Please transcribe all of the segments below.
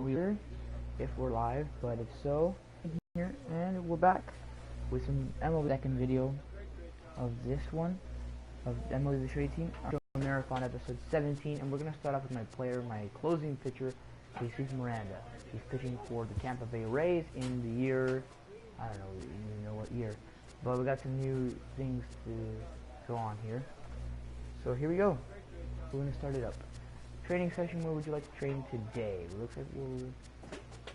weird if we're live, but if so, here, and we're back with some MLB second video of this one, of MLB the Show 18, Marathon episode 17, and we're going to start off with my player, my closing pitcher, Jesus Miranda. He's pitching for the Tampa Bay Rays in the year, I don't even know what year, but we got some new things to go on here. So here we go. We're going to start it up. Training session, where would you like to train today? It looks like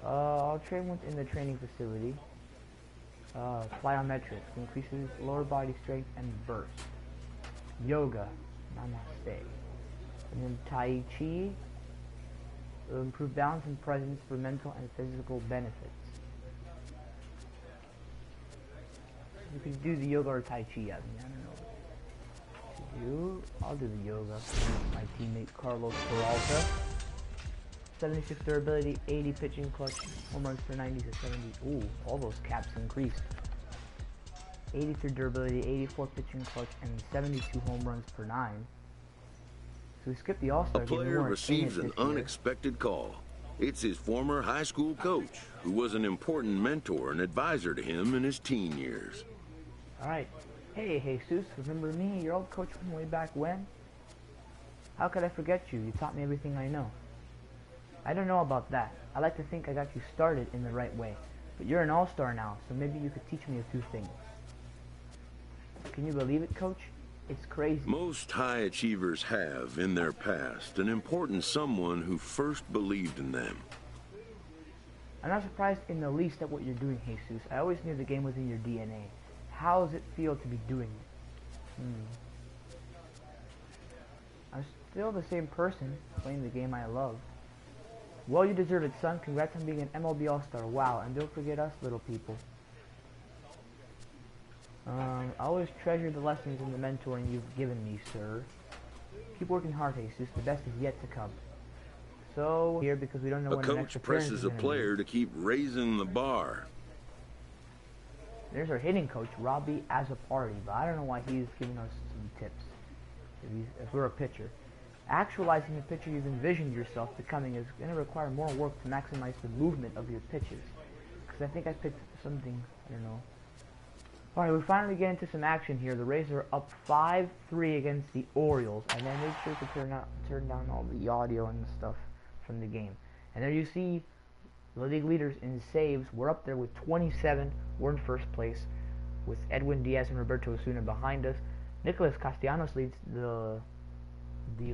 I'll train within the training facility. Plyometrics increases lower body strength and burst. Yoga, namaste. And then Tai Chi will improve balance and presence for mental and physical benefits. You could do the yoga or Tai Chi. I don't know. I'll do the yoga. My teammate Carlos Peralta. 76 durability, 80 pitching clutch, home runs per 90 to 70. Ooh, all those caps increased. 83 durability, 84 pitching clutch, and 72 home runs per 9. So we skipped the All-Star. A player receives an unexpected call. It's his former high school coach, who was an important mentor and advisor to him in his teen years. Alright. Hey, Jesus, remember me, your old coach from way back when? How could I forget you? You taught me everything I know. I don't know about that. I like to think I got you started in the right way. But you're an all-star now, so maybe you could teach me a few things. Can you believe it, Coach? It's crazy. Most high achievers have, in their past, an important someone who first believed in them. I'm not surprised in the least at what you're doing, Jesus. I always knew the game was in your DNA. How does it feel to be doing it? I'm still the same person, playing the game I love. Well, you deserve it, son. Congrats on being an MLB All-Star. Wow, and don't forget us, little people. I always treasure the lessons and the mentoring you've given me, sir. Keep working hard, Jesus. The best is yet to come. So, here, because we don't know when the next appearance is presses a player to keep raising the bar. There's our hitting coach, Robbie Azzapardi, but I don't know why he's giving us some tips if we're a pitcher. Actualizing the pitcher you've envisioned yourself becoming is going to require more work to maximize the movement of your pitches. Because I think I picked something, I don't know. Alright, we finally get into some action here. The Rays are up 5-3 against the Orioles. And I made sure to turn down all the audio and stuff from the game. And there you see the league leaders in saves. We're up there with 27. We're in first place with Edwin Diaz and Roberto Osuna behind us. Nicholas Castellanos leads the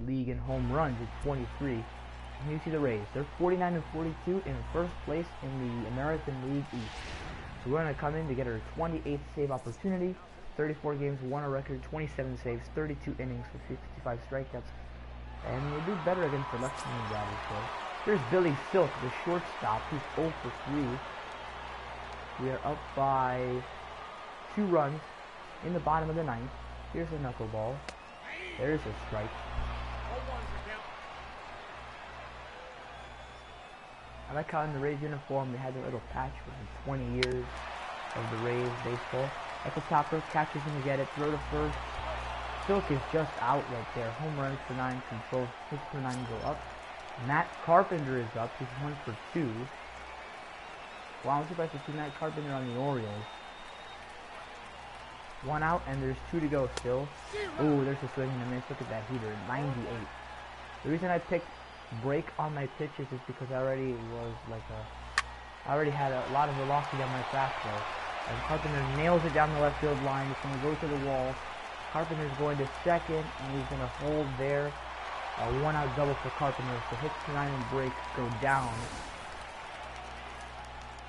league in home runs at 23. And you see the Rays. They're 49-42 in first place in the American League East. So we're going to come in to get our 28th save opportunity. 34 games, won a record, 27 saves, 32 innings with 55 strikeouts. And we'll do better against the left-handed batters, though. Here's Billy Silk, the shortstop. He's 0 for 3. We are up by 2 runs in the bottom of the 9th. Here's a knuckleball. There's a strike. I like how in the Rays uniform they had a little patch for the 20 years of the Rays baseball. At the topper, catcher's gonna get it, throw to first. Silk is just out right there. Home runs for 9, control hits per 9 go up. Matt Carpenter is up. He's 1 for 2. Wow, I'm surprised to see Matt Carpenter on the Orioles. 1 out, and there's 2 to go still. Ooh, there's a swing and a miss. Look at that heater, 98. The reason I picked break on my pitches is because I already had a lot of velocity on my fastball. And Carpenter nails it down the left field line. It's going to go to the wall. Carpenter's going to second, and he's going to hold there. A 1-out double for Carpenter. So hits to 9 and break go down.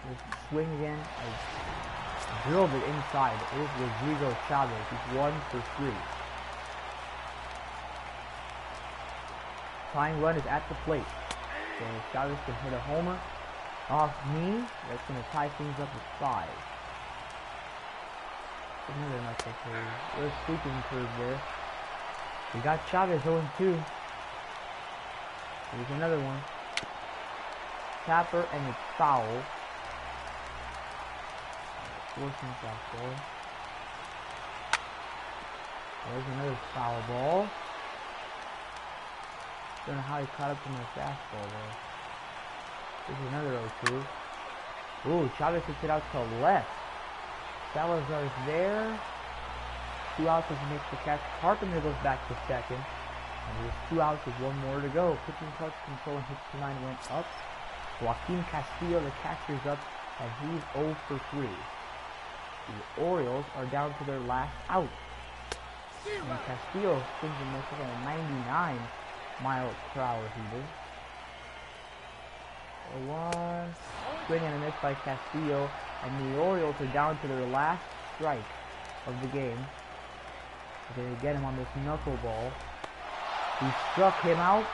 Just swing again. I drilled it inside. It is Rodrigo Chavez. He's 1 for 3. Tying run is at the plate. So Chavez can hit a homer off me. That's going to tie things up at 5. Another knuckle curve. There's a sweeping curve there. We got Chavez 0-2. Here's another one. Tapper, and it's foul. Forcing fastball. There's another foul ball. Don't know how he caught up to my fastball there. There's another 0-2. Ooh, Chavez hits it out to the left. Salazar's there. 2 outs as he makes the catch. Carpenter goes back to second. And there's 2 outs with 1 more to go. Pitching clutch control and hit 9 went up. Joaquin Castillo, the catcher's up, and he's 0 for 3. The Orioles are down to their last out. And Castillo spins in most of a 99 mile per hour heater. 1 swing and a miss by Castillo, and the Orioles are down to their last strike of the game. They're going to get him on this knuckleball. He struck him out.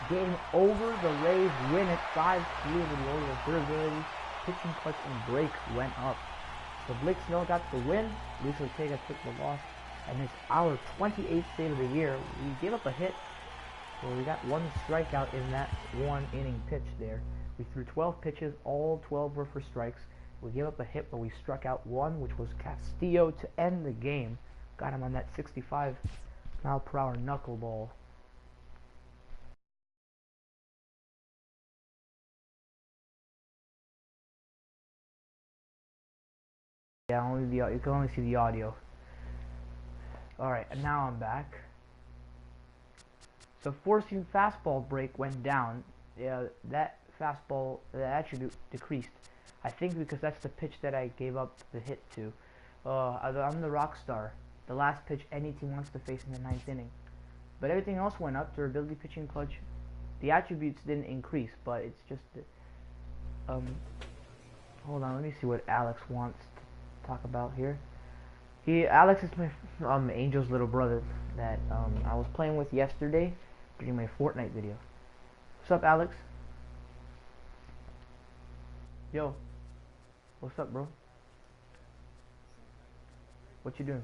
Game over. The Rays win it 5-3 over the Orioles. Durability, pitching clutch, and break went up. So Blake Snell got the win. Luis Ortega took the loss. And it's our 28th save of the year. We gave up a hit. So we got 1 strikeout in that 1 inning pitch there. We threw 12 pitches. All 12 were for strikes. We gave up a hit, but we struck out 1, which was Castillo, to end the game. Got him on that 65 mile per hour knuckleball. Yeah, you can only see the audio. Alright, and now I'm back. The 4-seam fastball break went down. Yeah, that fastball, that attribute decreased. I think because that's the pitch that I gave up the hit to. I'm the rock star. The last pitch any team wants to face in the 9th inning. But everything else went up. Durability, pitching clutch. The attributes didn't increase, but it's just hold on, let me see what Alex wants to talk about here. Alex is my Angel's little brother that I was playing with yesterday during my Fortnite video. What's up, Alex? Yo. What's up, bro? What you doing?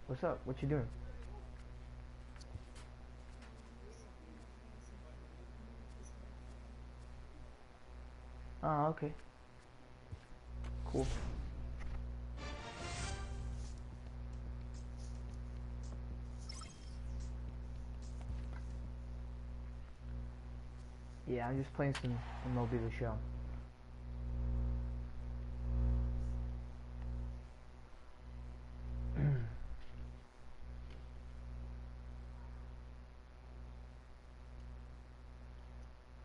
What's up? What you doing? Oh, okay. Cool. Yeah, I'm just playing some MLB The Show.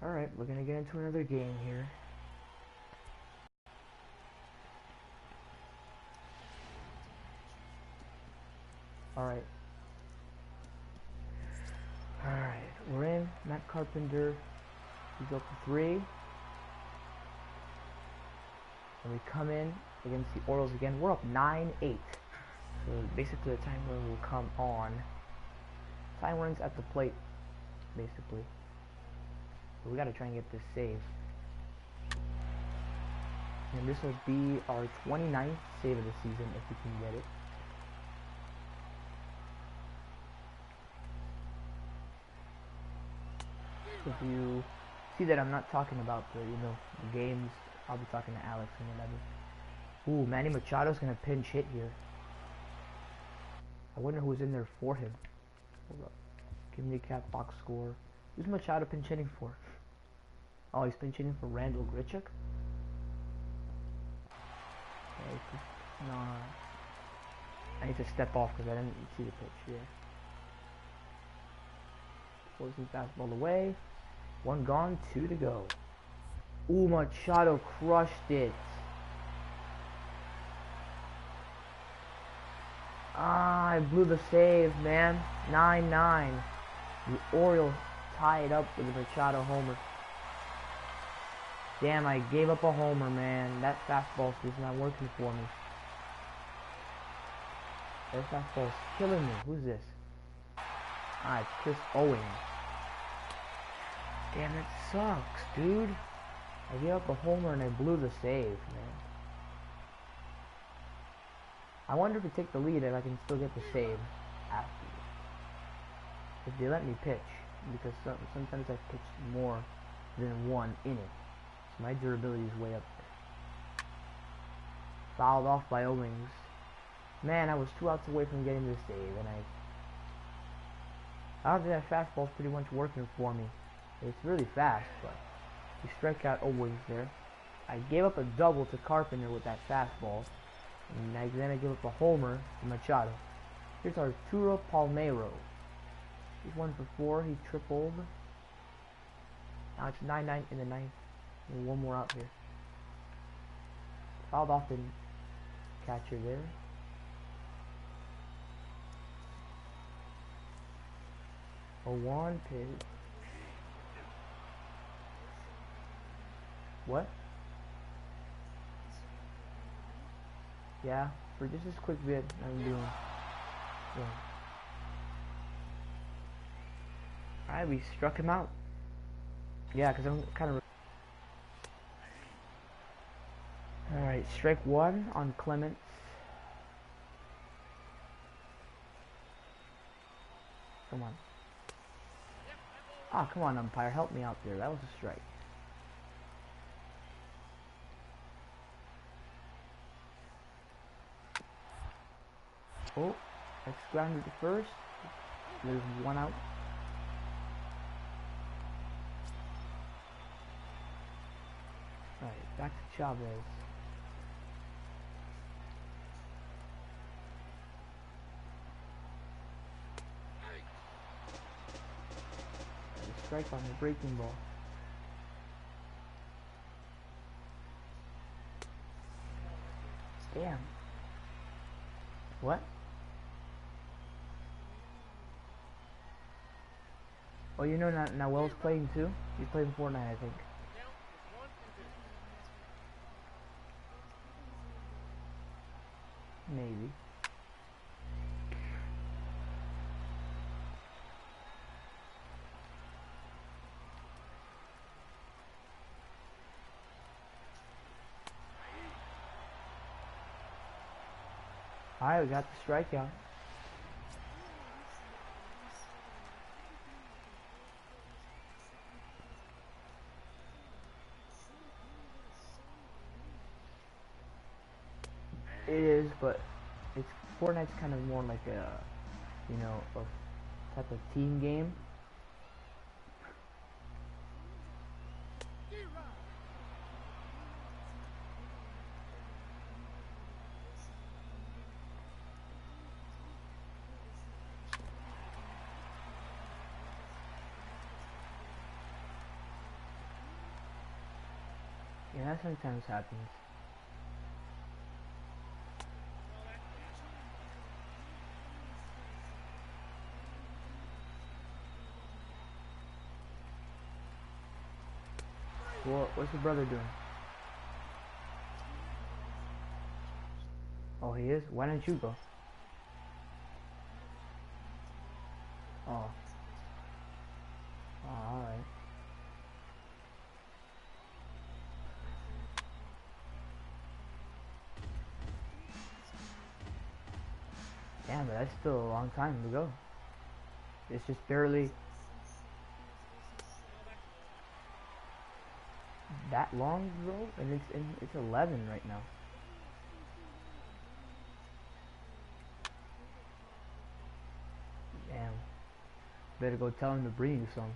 Alright, we're gonna get into another game here. Alright. Alright, we're in. Matt Carpenter. He's up to 3. And we come in against the Orioles again. We're up 9-8. So basically the time where will come on. Time runs at the plate, basically. So we gotta try and get this save. And this will be our 29th save of the season if we can get it. If you see that I'm not talking about the, the games, I'll be talking to Alex and whatever. Ooh, Manny Machado's gonna pinch hit here. I wonder who's in there for him. Hold up. Give me a cat box score. Who's Machado pinch hitting for? Oh, he's pinch hitting for Randall Grichuk? No. I need to step off because I didn't see the pitch. Yeah. Forcing fastball away. 1 gone, 2 to go. Ooh, Machado crushed it. Ah, I blew the save, man. 9-9. The Orioles tie it up with a Machado homer. Damn, I gave up a homer, man. That fastball is not working for me. That fastball's killing me. Who's this? Ah, it's Chris Owens. Damn, that sucks, dude. I gave up a homer and I blew the save, man. I wonder if we take the lead if I can still get the save after. If they let me pitch, because sometimes I pitch more than 1 inning. So my durability is way up there. Fouled off by Owens. Man, I was 2 outs away from getting this save, and I don't think that fastball's pretty much working for me. It's really fast, but you strike out always there. I gave up a double to Carpenter with that fastball, and then I gave up a homer to Machado. Here's Arturo Palmeiro. He's 1 for 4. He tripled. Now it's 9-9 in the ninth. And one more out here. Fouled off the catcher there. A 1 pitch. What? Yeah, for just this quick bit I'm doing. Yeah. Alright, we struck him out. Yeah, because I'm kind of... Alright, strike 1 on Clements. Come on. Ah, come on, umpire. Help me out there. That was a strike. Oh, that's grounded to first. There's 1 out. Alright, back to Chavez. Strike on the breaking ball. Damn. What? Oh, you know now Wells playing too? He's playing Fortnite, I think. Maybe. Alright, we got the strikeout. It is, but Fortnite's kind of more like a, you know, a type of team game. Yeah, that sometimes happens. What's your brother doing? Oh, he is? Why don't you go? Oh. Oh, alright. Damn, but that's still a long time to go. It's just barely that long, bro, and it's 11 right now. Damn. Better go tell him to bring you some.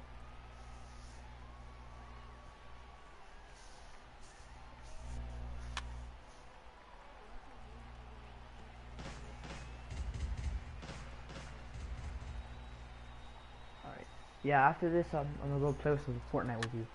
Alright. Yeah, after this, I'm gonna go play with some Fortnite with you.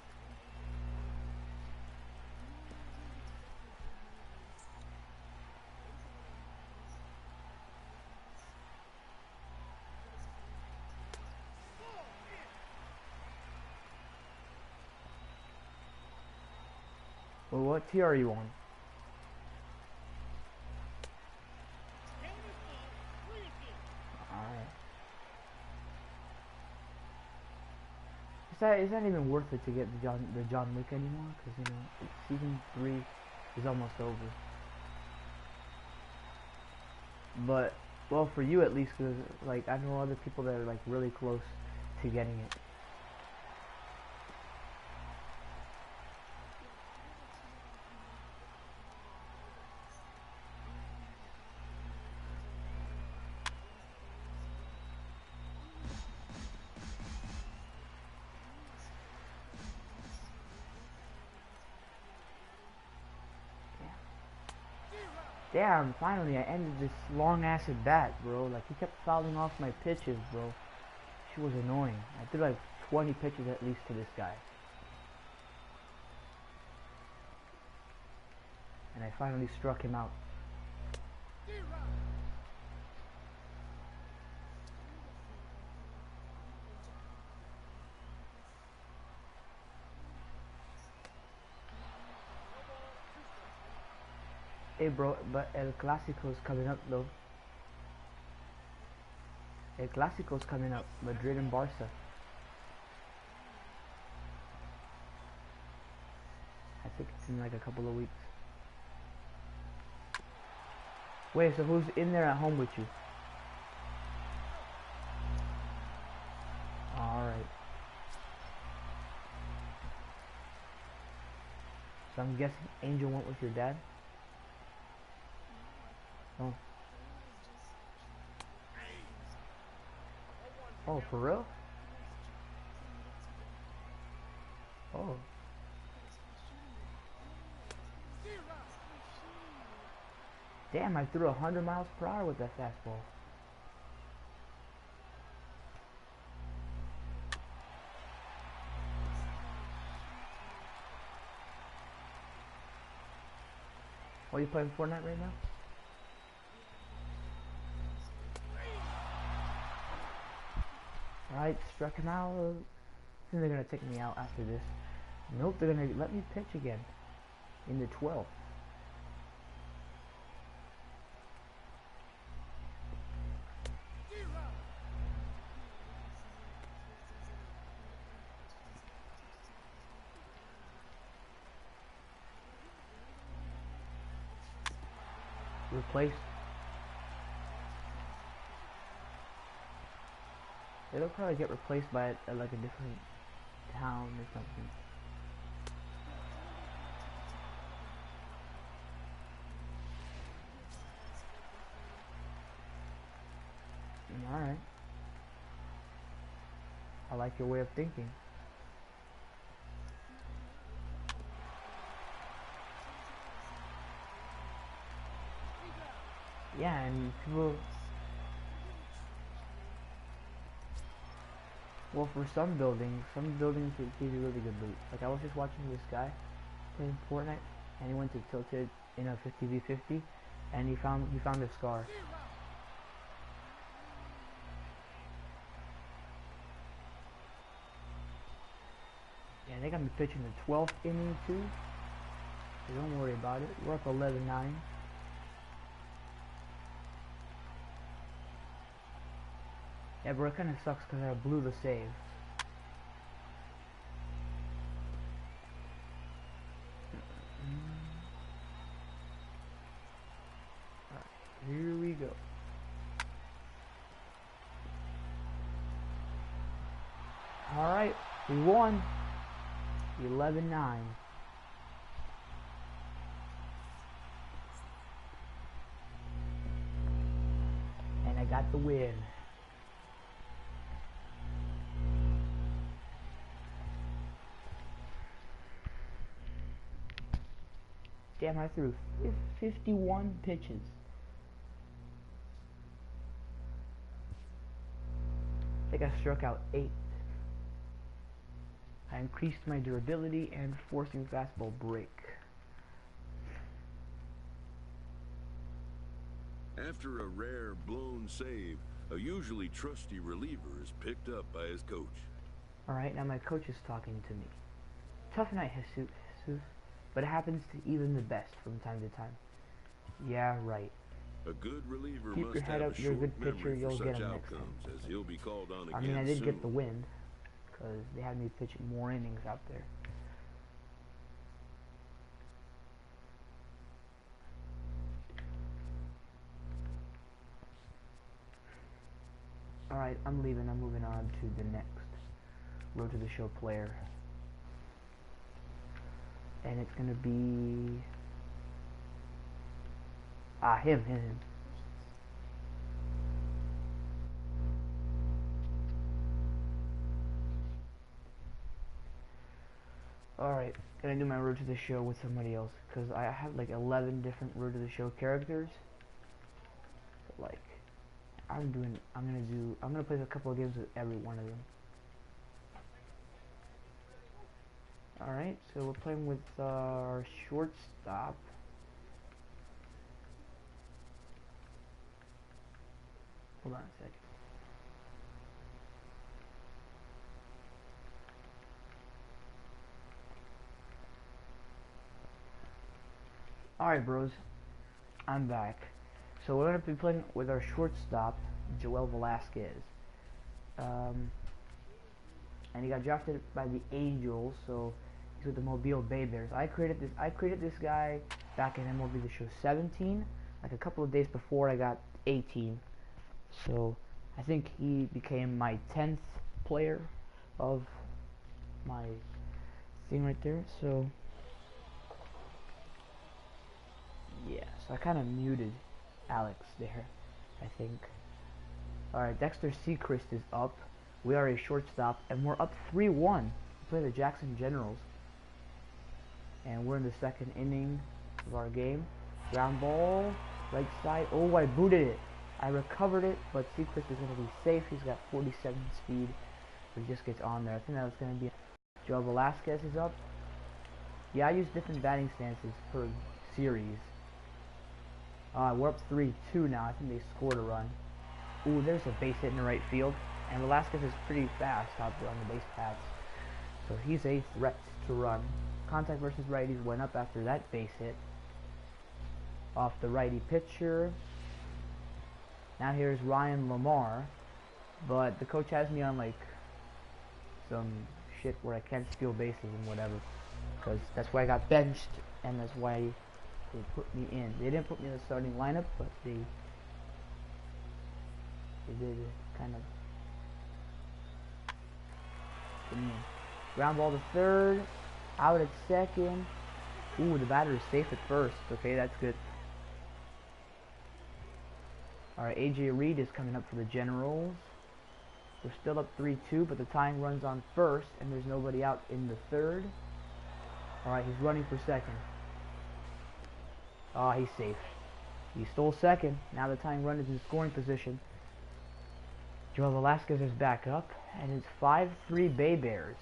Well, what tier are you on? Alright. Is that even worth it to get the John Wick anymore? Because, you know, season 3 is almost over. But, well, for you at least, because, like, I know other people that are, like, really close to getting it. Damn, finally I ended this long ass at bat, bro. Like, he kept fouling off my pitches, bro. She was annoying. I threw like 20 pitches at least to this guy. And I finally struck him out. Hey bro, but El Clasico's coming up though. El Clasico's coming up. Madrid and Barca. I think it's in like a couple of weeks. Wait, so who's in there at home with you? Alright. So I'm guessing Angel went with your dad? Oh. Oh, for real? Oh. Damn, I threw 100 miles per hour with that fastball. Are you playing Fortnite right now? Alright, struck him out. I think they're gonna take me out after this. Nope, they're gonna let me pitch again. In the 12th. Replaced. It'll probably get replaced by like a different town or something. Alright. I like your way of thinking. Yeah, and people... Well, for some buildings would give you really good loot. Like, I was just watching this guy playing Fortnite, and he went to Tilted in a 50v50, and he found a scar. Yeah, they got me pitching the 12th inning too. So don't worry about it. We're up 11-9. Yeah, bro, it kind of sucks because I blew the save. Alright, here we go. Alright, we won. 11-9. And I got the win. Damn, I threw 51 pitches. I think I struck out 8. I increased my durability and forcing fastball break. After a rare blown save, a usually trusty reliever is picked up by his coach. Alright, now my coach is talking to me. Tough night, Jesus. But it happens to even the best from time to time. Yeah, right. A good reliever Keep must your head have up, a you're a short good pitcher, memory you'll for get such him next time. outcomes, as he'll be called on I again mean, I did soon. get the win, because they had me pitch more innings out there. Alright, I'm leaving, I'm moving on to the next Road to the Show player. And it's gonna be... him. Alright, gonna do my road to the show with somebody else, because I have like 11 different road to the show characters. So, like, I'm gonna play a couple of games with every one of them. Alright, so we're playing with our shortstop. Hold on a second. Alright, bros, I'm back. So we're going to be playing with our shortstop, Joel Velasquez. And he got drafted by the Angels, so he's with the Mobile Bay Bears. I created this guy back in MLB The Show 17, like a couple of days before I got 18. So I think he became my 10th player of my thing right there. So yeah, so I kind of muted Alex there, I think. Alright, Dexter Sechrist is up. We are a shortstop, and we're up 3-1. We play the Jackson Generals. And we're in the second inning of our game. Ground ball, right side. Oh, I booted it. I recovered it, but Sechrist is going to be safe. He's got 47 speed. He just gets on there. I think that was going to be... Joel Velasquez is up. Yeah, I use different batting stances per series. We're up 3-2 now. I think they scored a run. Ooh, there's a base hit in the right field. And Velasquez is pretty fast out there on the base paths. So he's a threat to run. Contact versus righties went up after that base hit. Off the righty pitcher. Now here's Ryan Lamar. But the coach has me on like some shit where I can't steal bases and whatever. Because that's why I got benched. And that's why they put me in. They didn't put me in the starting lineup, but they did kind of put me in. Ground ball to third, out at second. Ooh, the batter is safe at first. Okay, that's good. Alright, AJ Reed is coming up for the Generals. We're still up 3-2, but the tying run's on first, and there's nobody out in the third. Alright, he's running for second. Oh, he's safe. He stole second. Now the tying run is in scoring position. Joel Velasquez is back up, and it's 5-3 Bay Bears.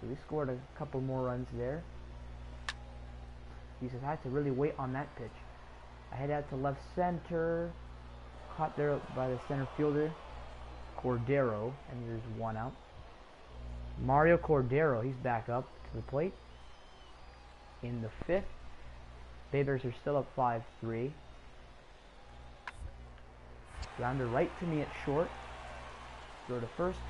So we scored a couple more runs there. He just had to really wait on that pitch. I head out to left center. Caught there by the center fielder, Cordero, and there's one out. Mario Cordero, he's back up to the plate in the fifth. Bay Bears are still up 5-3. Grounder right to me at short. Throw to first.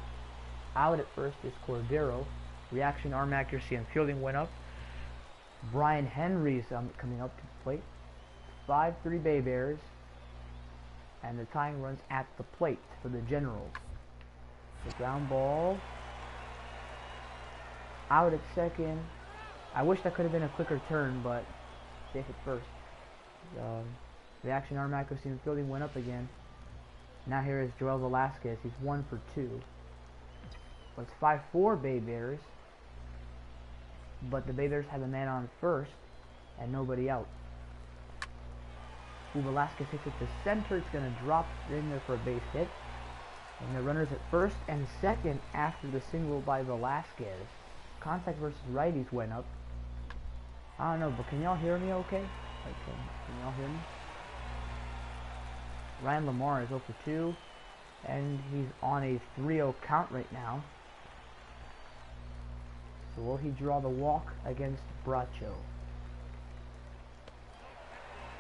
Out at first is Cordero. Reaction, arm accuracy, and fielding went up. Brian Henry's coming up to the plate. 5-3 Bay Bears. And the tying runs at the plate for the Generals. The ground ball. Out at second. I wish that could have been a quicker turn, but safe at first. Reaction, arm accuracy, and fielding went up again. Now here is Joel Velasquez. He's 1 for 2. Well, it's 5-4 Bay Bears. But the Bay Bears have a man on first and nobody out. Ooh, Velasquez hits it to center. It's going to drop in there for a base hit. And the runner's at first and second after the single by Velasquez. Contact versus righties went up. I don't know, but can y'all hear me okay? Like, can y'all hear me? Ryan Lamar is 0 for 2. And he's on a 3-0 count right now. So will he draw the walk against Bracho?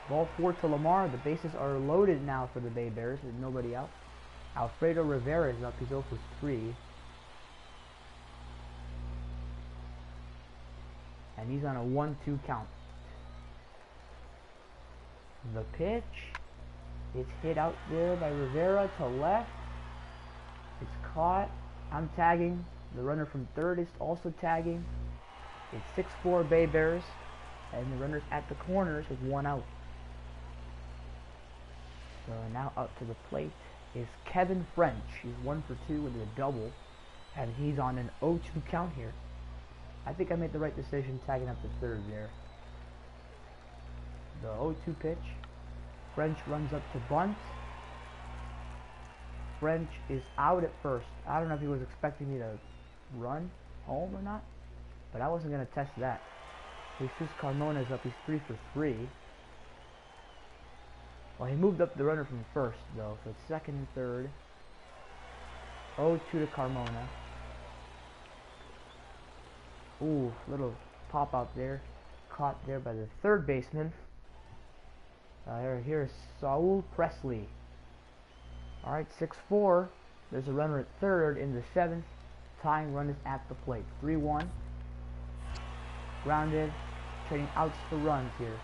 Ball 4 to Lamar. The bases are loaded now for the Bay Bears with nobody out. Alfredo Rivera is up. He's 0 for 3. And he's on a 1-2 count. The pitch. It's hit out there by Rivera to left. It's caught. I'm tagging. The runner from third is also tagging. It's 6-4 Bay Bears. And the runner's at the corners with one out. So now up to the plate is Kevin French. He's 1 for 2 with a double. And he's on an 0-2 count here. I think I made the right decision tagging up the third there. The 0-2 pitch. French runs up to bunt. French is out at first. I don't know if he was expecting me to run home or not, but I wasn't going to test that. Jesus Carmona's up. He's 3 for 3. Well, he moved up the runner from first, though, so it's second and third. 0-2 to Carmona. Ooh, little pop out there. Caught there by the third baseman. Here's Saul Presley. Alright, 6-4. There's a runner at third in the 7th. Tying run is at the plate. 3-1. Grounded. Trading outs for runs here.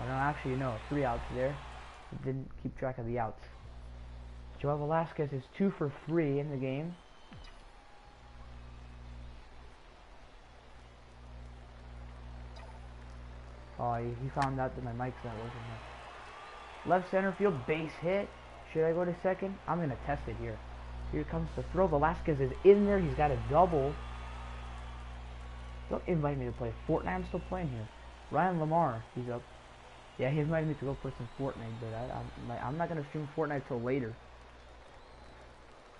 Oh, no, actually, no. 3 outs there. Didn't keep track of the outs. Joel Velasquez is 2 for 3 in the game. Oh, he found out that my mic's not working here. Left center field, base hit. Should I go to second? I'm going to test it here. Here comes the throw. Velasquez is in there. He's got a double. Don't invite me to play Fortnite. I'm still playing here. Ryan Lamar, he's up. Yeah, he invited me to go play some Fortnite, but I'm not going to stream Fortnite till later.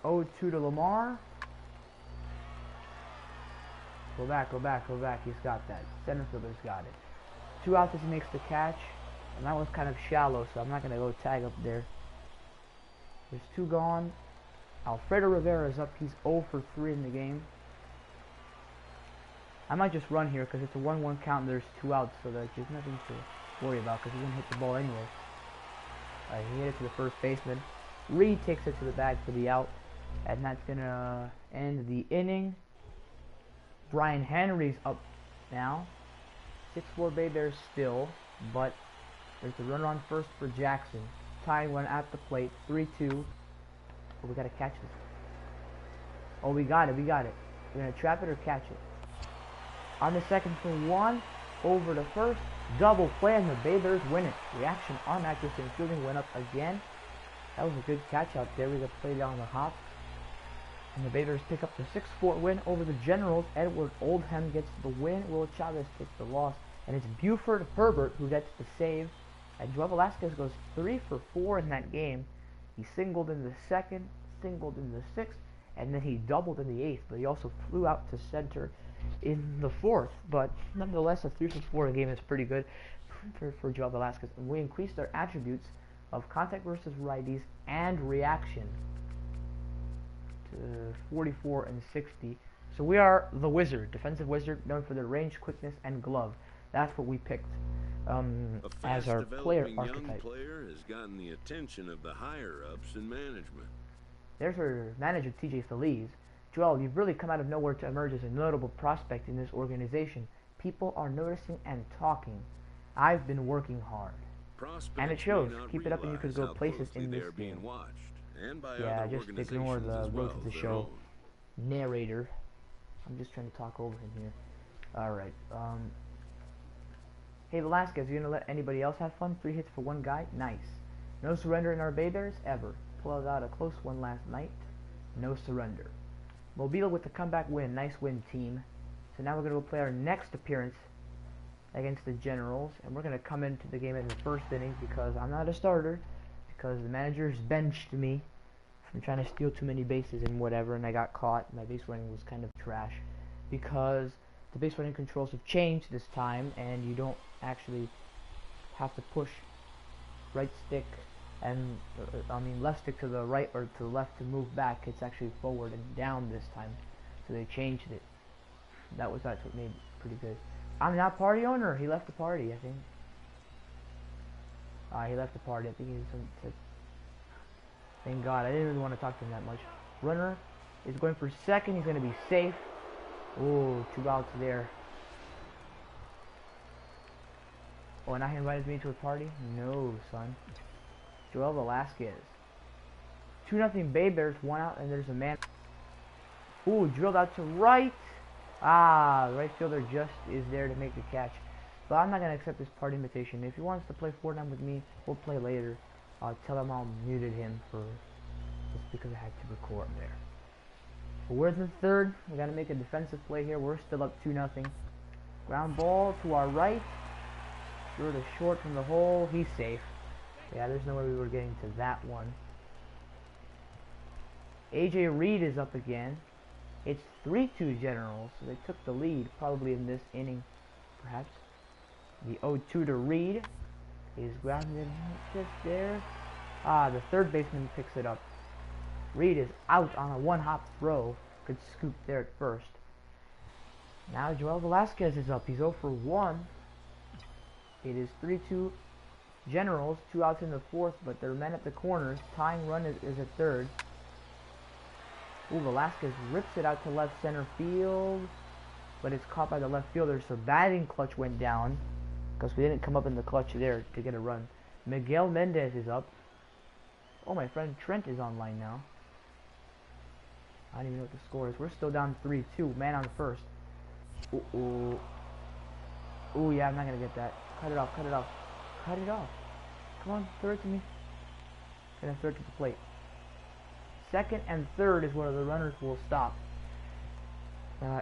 0-2 to Lamar. Go back, go back, go back. He's got that. Center fielder's got it. 2 outs as he makes the catch. And that was kind of shallow, so I'm not going to go tag up there. There's 2 gone. Alfredo Rivera is up. He's 0 for 3 in the game. I might just run here because it's a 1-1 count and there's 2 outs, so there's nothing to worry about because he's going to hit the ball anyway. He hit it to the first baseman. Reed takes it to the bag for the out. And that's going to end the inning. Brian Henry's up now. 6-4 Bay Bears still, but there's a runner on first for Jackson. Tying run at the plate, 3-2. Oh, we gotta catch this. Oh, we got it, we got it. We're gonna trap it or catch it. On the second for 1, over to first, double play, and the Bay Bears win it. Reaction arm accuracy and fielding went up again. That was a good catch out there. We got played down the hop. And the Bay Bears pick up the 6-4 win over the Generals. Edward Oldham gets the win. Will Chavez takes the loss. And it's Buford Herbert who gets the save. And Joel Velasquez goes 3 for 4 in that game. He singled in the 2nd, singled in the 6th, and then he doubled in the 8th. But he also flew out to center in the 4th. But nonetheless, a 3 for 4 game is pretty good for Joel Velasquez. And we increased our attributes of contact versus righties and reaction to 44 and 60. So we are the Wizard, defensive wizard, known for their range, quickness, and glove. That's what we picked as our player archetype. Young player has gotten the attention of the higher ups in management. There's our manager, TJ Feliz. Joel, you've really come out of nowhere to emerge as a notable prospect in this organization. People are noticing and talking. I've been working hard. And it shows. Keep it up and you could go places in this game. Yeah, just ignore the road to the show narrator. I'm just trying to talk over him here. Alright, hey Velasquez, you gonna let anybody else have fun? 3 hits for 1 guy? Nice. No surrender in our Bay Bears? Ever. Pulled out a close one last night. No surrender. Mobile with the comeback win. Nice win, team. So now we're gonna go play our next appearance against the Generals, and we're gonna come into the game in the 1st inning because I'm not a starter, because the manager's benched me from trying to steal too many bases and whatever, and I got caught. My base running was kind of trash because the base running controls have changed this time, and you don't actually have to push right stick and left stick to the right or to the left to move back. It's actually forward and down this time, so they changed it. That's what made it pretty good. I'm not party owner. He left the party, I think. He left the party. I think he thank God. I didn't really want to talk to him that much. Runner is going for 2nd. He's going to be safe. Oh, 2 outs there. Oh, and I invited me to a party? No, son. Joel Velasquez. 2-0 Bay Bears. 1 out, and there's a man. Ooh, drilled out to right. The right fielder just is there to make the catch. But I'm not going to accept this party invitation. If he wants to play Fortnite with me, we'll play later. I'll tell him I muted him for just because I had to record there. But we're in the third. We got to make a defensive play here. We're still up 2-0. Ground ball to our right. Throw to short from the hole. He's safe. Yeah, there's no way we were getting to that one. AJ Reed is up again. It's 3-2 Generals, so they took the lead probably in this inning, perhaps. The 0-2 to Reed is grounded just there. The third baseman picks it up. Reed is out on a one-hop throw. Could scoop there at first. Now Joel Velasquez is up. He's 0 for 1. It is 3-2 Generals. 2 outs in the fourth, but there are men at the corners. Tying run is at third. Ooh, Velasquez rips it out to left center field, but it's caught by the left fielder, so batting clutch went down because we didn't come up in the clutch there to get a run. Miguel Mendez is up. Oh, my friend Trent is online now. I don't even know what the score is. We're still down 3-2. Man on first. Ooh. Ooh, yeah, I'm not going to get that. Cut it off, cut it off. Cut it off. Come on, throw it to me. Gonna throw it to the plate. Second and third is where the runners will stop.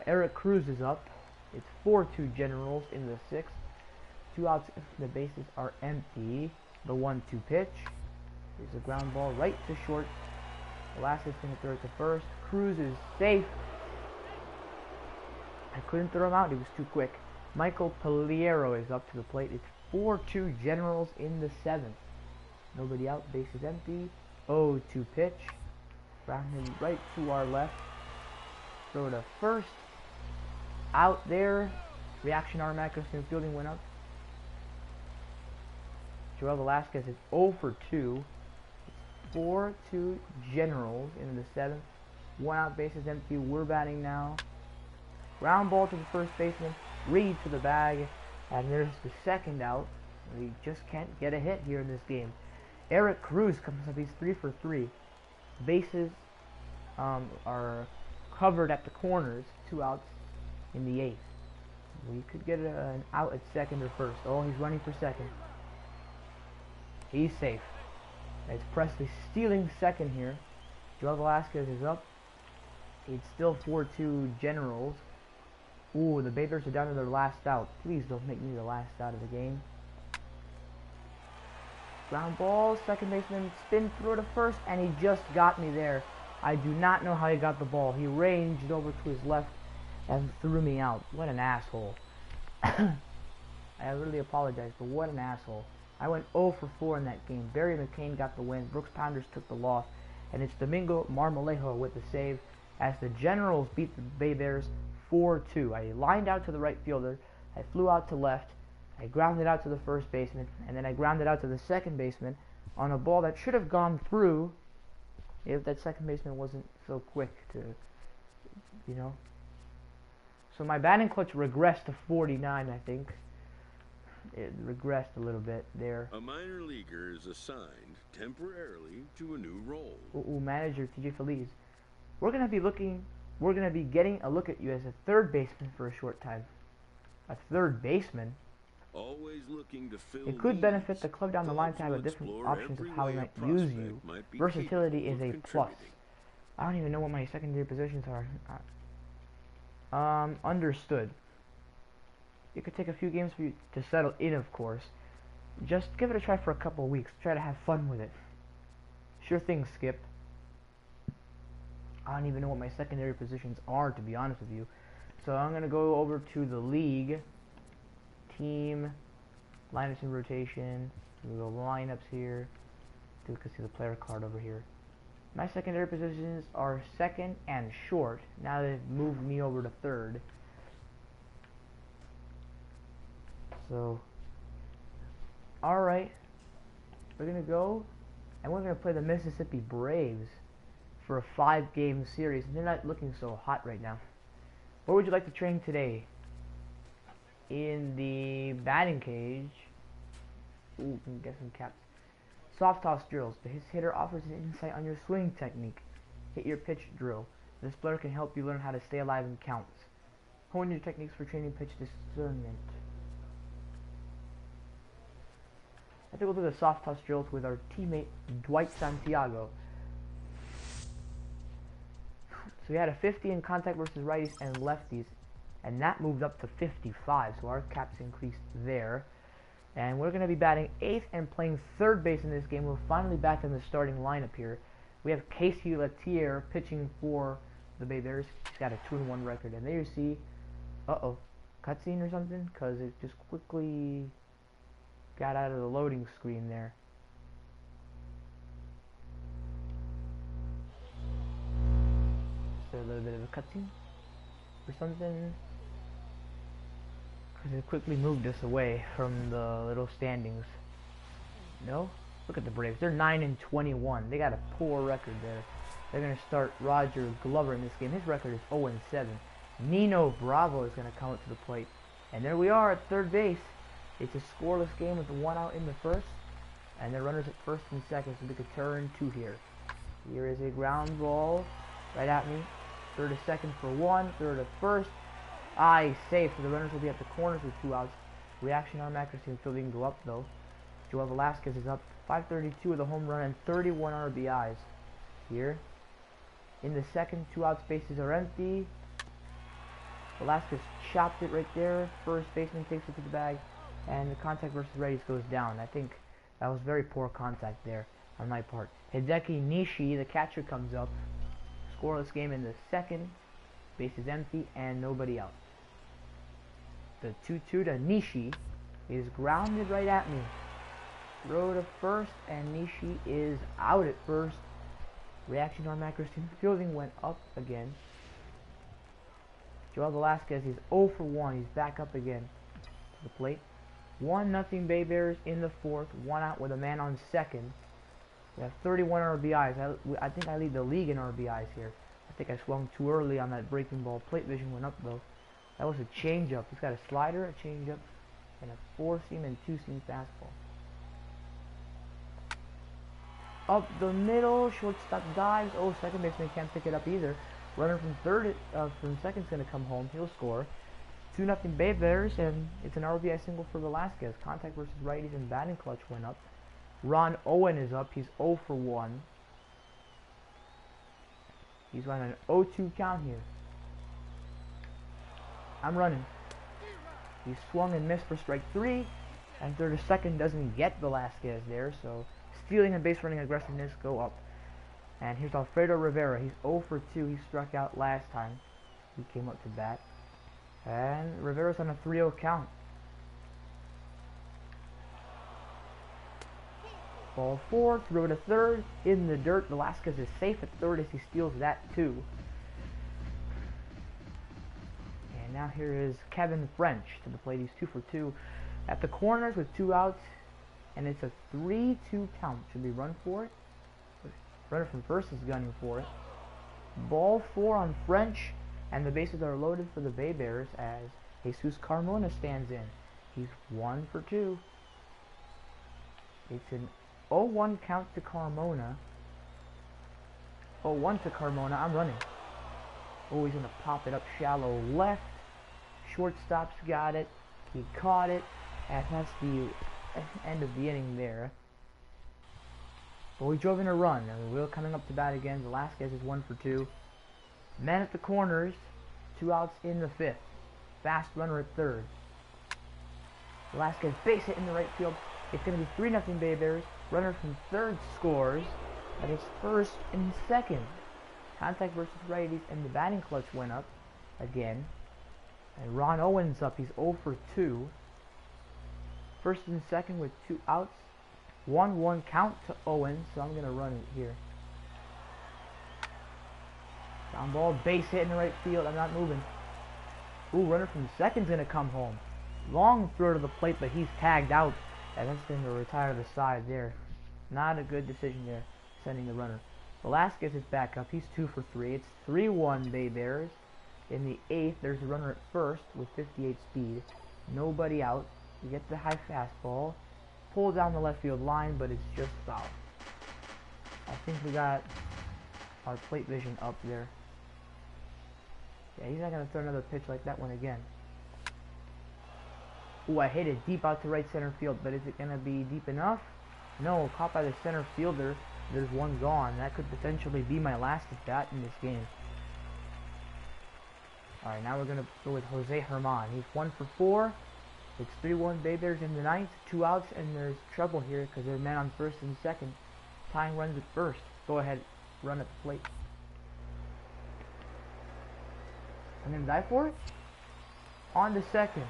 Eric Cruz is up. It's 4-2 Generals in the sixth. 2 outs. The bases are empty. The 1-2 pitch is a ground ball right to short. Velasquez is going to throw it to first. Cruz is safe. I couldn't throw him out. He was too quick. Michael Paliero is up to the plate. It's 4-2 Generals in the seventh. Nobody out. Base is empty. 0-2 pitch. Grounded right to our left. Throw to first. Out there. Reaction automatic fielding went up. Joel Velasquez is 0 for 2. 4-2 Generals in the seventh. 1 out, base is empty. We're batting now. Ground ball to the first baseman. Reed to the bag. And there's the second out. We just can't get a hit here in this game. Eric Cruz comes up. He's 3 for 3. Bases are covered at the corners. 2 outs in the eighth. We could get an out at second or first. Oh, he's running for second. He's safe. It's Presley stealing second here. Joel Velasquez is up. It's still 4-2 Generals. Ooh, the Bathers are down to their last out. Please don't make me the last out of the game. Ground ball, second baseman spin through to first, and he just got me there. I do not know how he got the ball. He ranged over to his left and threw me out. What an asshole. I really apologize, but what an asshole. I went 0 for 4 in that game. Barry McCain got the win. Brooks Pounders took the loss. And it's Domingo Marmolejo with the save as the Generals beat the Bay Bears 4-2. I lined out to the right fielder. I flew out to left. I grounded out to the first baseman. And then I grounded out to the second baseman on a ball that should have gone through if that second baseman wasn't so quick to, you know. So my batting clutch regressed to 49, I think. It regressed a little bit there. A minor leaguer is assigned temporarily to a new role. Ooh, manager TJ Feliz. We're gonna be getting a look at you as a third baseman for a short time. A third baseman? Always looking to fill it could benefit needs. the club down the line to have a different options of how we might use you. Versatility is a plus. I don't even know what my secondary positions are. Understood. It could take a few games for you to settle in, of course. Just give it a try for a couple of weeks. Try to have fun with it. Sure thing, Skip. I don't even know what my secondary positions are, to be honest with you. So I'm going to go over to the league. Team. Lineups in rotation. We go lineups here. You can see the player card over here. My secondary positions are second and short. Now they've moved me over to third. So, alright, we're going to go, and we're going to play the Mississippi Braves for a 5-game series, and they're not looking so hot right now. Where would you like to train today? In the batting cage. Ooh, can get some caps. Soft toss drills. The hitter offers an insight on your swing technique. Hit your pitch drill. This player can help you learn how to stay alive in counts. Hone your techniques for training pitch discernment. I think we'll do the soft toss drills with our teammate Dwight Santiago. So we had a 50 in contact versus righties and lefties, and that moved up to 55. So our caps increased there. And we're going to be batting 8th and playing 3rd base in this game. We're finally back in the starting lineup here. We have Casey Latier pitching for the Bay Bears. He's got a 2-1 record. And there you see, cutscene or something? Because it just quickly got out of the loading screen there. So a little bit of a cutscene or something. Because it quickly moved us away from the little standings. No? Look at the Braves. They're 9-21. They got a poor record there. They're going to start Roger Glover in this game. His record is 0-7. Nino Bravo is going to come up to the plate. And there we are at 3rd base. It's a scoreless game with 1 out in the 1st. And the runners at 1st and 2nd, so we could turn 2 here. Here is a ground ball right at me. 3rd to 2nd for 1. 3rd to 1st. He's safe, so the runners will be at the corners with 2 outs. Reaction arm accuracy and fielding go up though. Joel Velasquez is up 532 with a home run and 31 RBIs. Here. In the 2nd, 2 out spaces are empty. Velasquez chopped it right there. First baseman takes it to the bag. And the contact versus righties goes down. I think that was very poor contact there on my part. Hideki Nishi, the catcher, comes up. Scoreless game in the 2nd. Base is empty and nobody out. The 2-2 to Nishi is grounded right at me. Throw to 1st and Nishi is out at 1st. Reaction arm accuracy and fielding went up again. Joel Velasquez is 0 for 1. He's back up again to the plate. 1-0 Bay Bears in the 4th. 1 out with a man on 2nd. We have 31 RBIs. I think I lead the league in RBIs here. I think I swung too early on that breaking ball. Plate vision went up though. That was a changeup. He's got a slider, a changeup, and a 4-seam and 2-seam fastball. Up the middle, shortstop dives. Oh, second baseman can't pick it up either. Runner from 2nd's gonna come home. He'll score. 2-0 Bay Bears, and it's an RBI single for Velasquez. Contact versus righties and batting clutch went up. Ron Owen is up. He's 0 for 1. He's on an 0-2 count here. I'm running. He swung and missed for strike 3. And 3rd to 2nd doesn't get Velasquez there, so stealing and base running aggressiveness go up. And here's Alfredo Rivera. He's 0 for 2. He struck out last time he came up to bat. And Rivera's on a 3-0 count. Ball 4, throw to 3rd, in the dirt. Velasquez is safe at 3rd as he steals that too. And now here is Kevin French to the plate. He's 2 for 2 at the corners with 2 outs, and it's a 3-2 count. Should we run for it? Runner from 1st is gunning for it. Ball 4 on French, and the bases are loaded for the Bay Bears as Jesus Carmona stands in. He's 1 for 2. It's an 0-1 count to Carmona. 0-1 to Carmona. I'm running. Oh, he's going to pop it up shallow left. Shortstop's got it. He caught it. And that's the end of the inning there. But we drove in a run. And Will coming up to bat again. Velasquez is 1 for 2. Men at the corners. 2 outs in the 5th. Fast runner at 3rd. Velasquez base hit in the right field. It's going to be 3-0 Bay Bears. Runner from 3rd scores. That is 1st and 2nd. Contact versus righties, and the batting clutch went up again. And Ron Owens up. He's 0 for 2. 1st and 2nd with 2 outs. 1-1 count to Owens, so I'm going to run it here. Ground ball, base hit in the right field. I'm not moving. Ooh, runner from 2nd's going to come home. Long throw to the plate, but he's tagged out. And that's going to retire the side there. Not a good decision there, sending the runner. Velasquez is back up. He's 2 for 3. It's 3-1 Bay Bears. In the 8th, there's a runner at 1st with 58 speed. Nobody out. We get the high fastball. Pull down the left field line, but it's just foul. I think we got our plate vision up there. Yeah, he's not going to throw another pitch like that one again. Ooh, I hit it deep out to right center field, but is it going to be deep enough? No, caught by the center fielder. There's one gone. That could potentially be my last at bat in this game. Alright, now we're going to go with Jose Herman. He's 1 for 4. It's 3-1 Bay Bears in the ninth. 2 outs, and there's trouble here because there's men on first and second. Tying runs at first. Go ahead, run at the plate. I'm going to dive for it. On to second.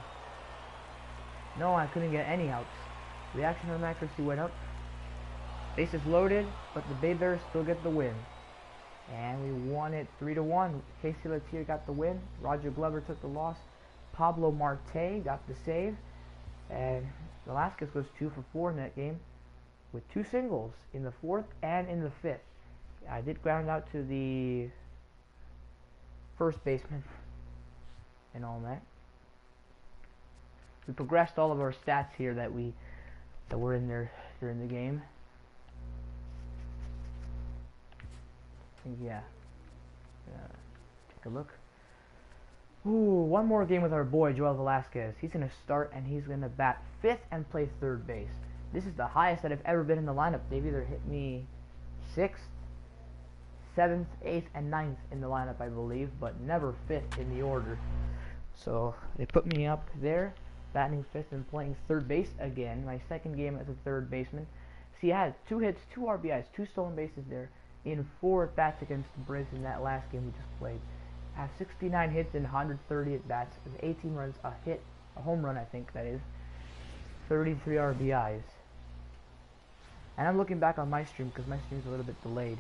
No, I couldn't get any outs. Reaction from accuracy went up. Bases loaded, but the Bay Bears still get the win. And we won it 3-1. Casey Latier got the win. Roger Glover took the loss. Pablo Marte got the save. And Velasquez goes 2 for 4 in that game with 2 singles in the 4th and in the 5th. I did ground out to the first baseman and all that. We progressed all of our stats here that were in there during the game. Yeah. Take a look. Ooh, one more game with our boy Joel Velasquez. He's going to start and he's going to bat 5th and play 3rd base. This is the highest that I've ever been in the lineup. They've either hit me 6th, 7th, 8th, and 9th in the lineup, I believe, but never 5th in the order. So they put me up there, batting 5th and playing 3rd base again. My second game as a 3rd baseman. See, I had 2 hits, 2 RBIs, 2 stolen bases there in 4 at-bats against the Braves in that last game we just played. I have 69 hits and 130 at-bats, 18 runs, a hit, a home run I think that is, 33 RBIs. And I'm looking back on my stream because my stream's a little bit delayed.